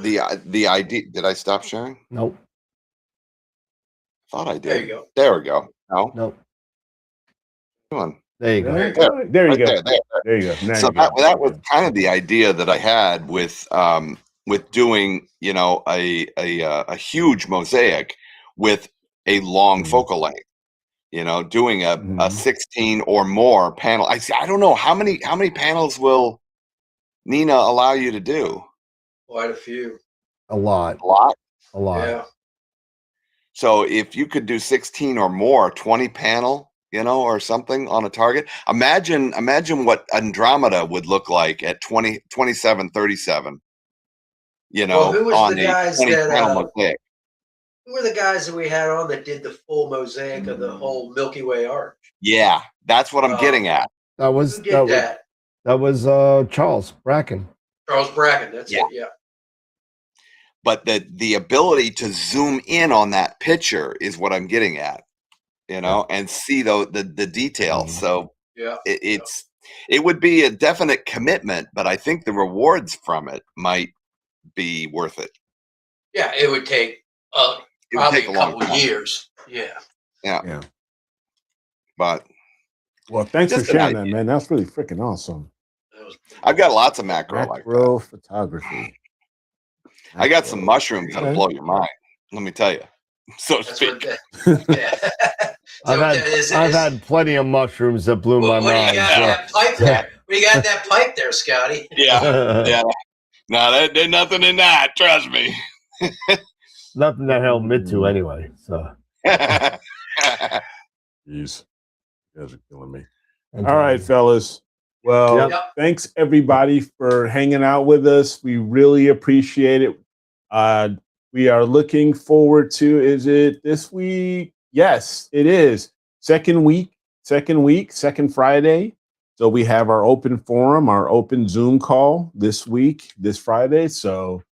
The idea. Did I stop sharing? Nope. Thought I did. There you go. There we go. No. Nope. Come on. There you go. There you Right go. there. There you go. Now So you go. that was kind of the idea that I had with doing a huge mosaic with a long focal length. Doing a 16 or more panel. I don't know how many panels will Nina allow you to do. Quite a few. A lot. A lot. A lot. Yeah. So if you could do 16 or more, 20 panel, or something on a target. Imagine what Andromeda would look like at 27, 37. Well, who was on the a guys 20 that, panel mosaic. Who were the guys that we had on that did the full mosaic of the whole Milky Way arch? Yeah, that's what I'm getting at. That was Who did that? That was Charles Bracken. Charles Bracken. That's Yeah. it. Yeah. But the ability to zoom in on that picture is what I'm getting at, and see the details. So Yeah. it would be a definite commitment, but I think the rewards from it might be worth it. Yeah. It would take It would probably take a a long couple time. years. Yeah. Yeah. But Well, thanks for Just an sharing that, idea. man. That's really freaking awesome. That was I've got lots of macro like that. Macro photography. I got some mushrooms that'll Okay. blow your mind. Let me tell you, so to That's speak. what yeah. I've had plenty of mushrooms that blew my What do you mind. got? so- That pipe there. We got that pipe there, Scotty. Yeah, yeah. No, there's nothing in that. Trust me. Nothing that held mid to anyway. So. Jeez, you guys are killing me. All right, fellas. Well, Yep. thanks everybody for hanging out with us. We really appreciate it. We are looking forward to, is it this week? Yes, it is. Second Friday. So we have our open forum, our open Zoom call this week, this Friday. So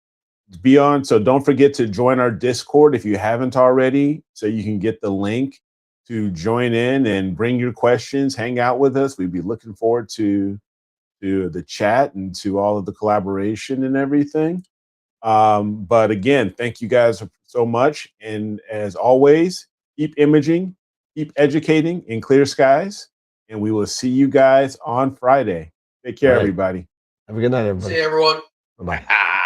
be on. So don't forget to join our Discord if you haven't already, so you can get the link to join in and bring your questions, hang out with us. We'd be looking forward to the chat and to all of the collaboration and everything. But again, thank you guys so much. And as always, keep imaging, keep educating in clear skies. And we will see you guys on Friday. Take care, everybody. Have a good night, everybody. See you, everyone. Bye-bye.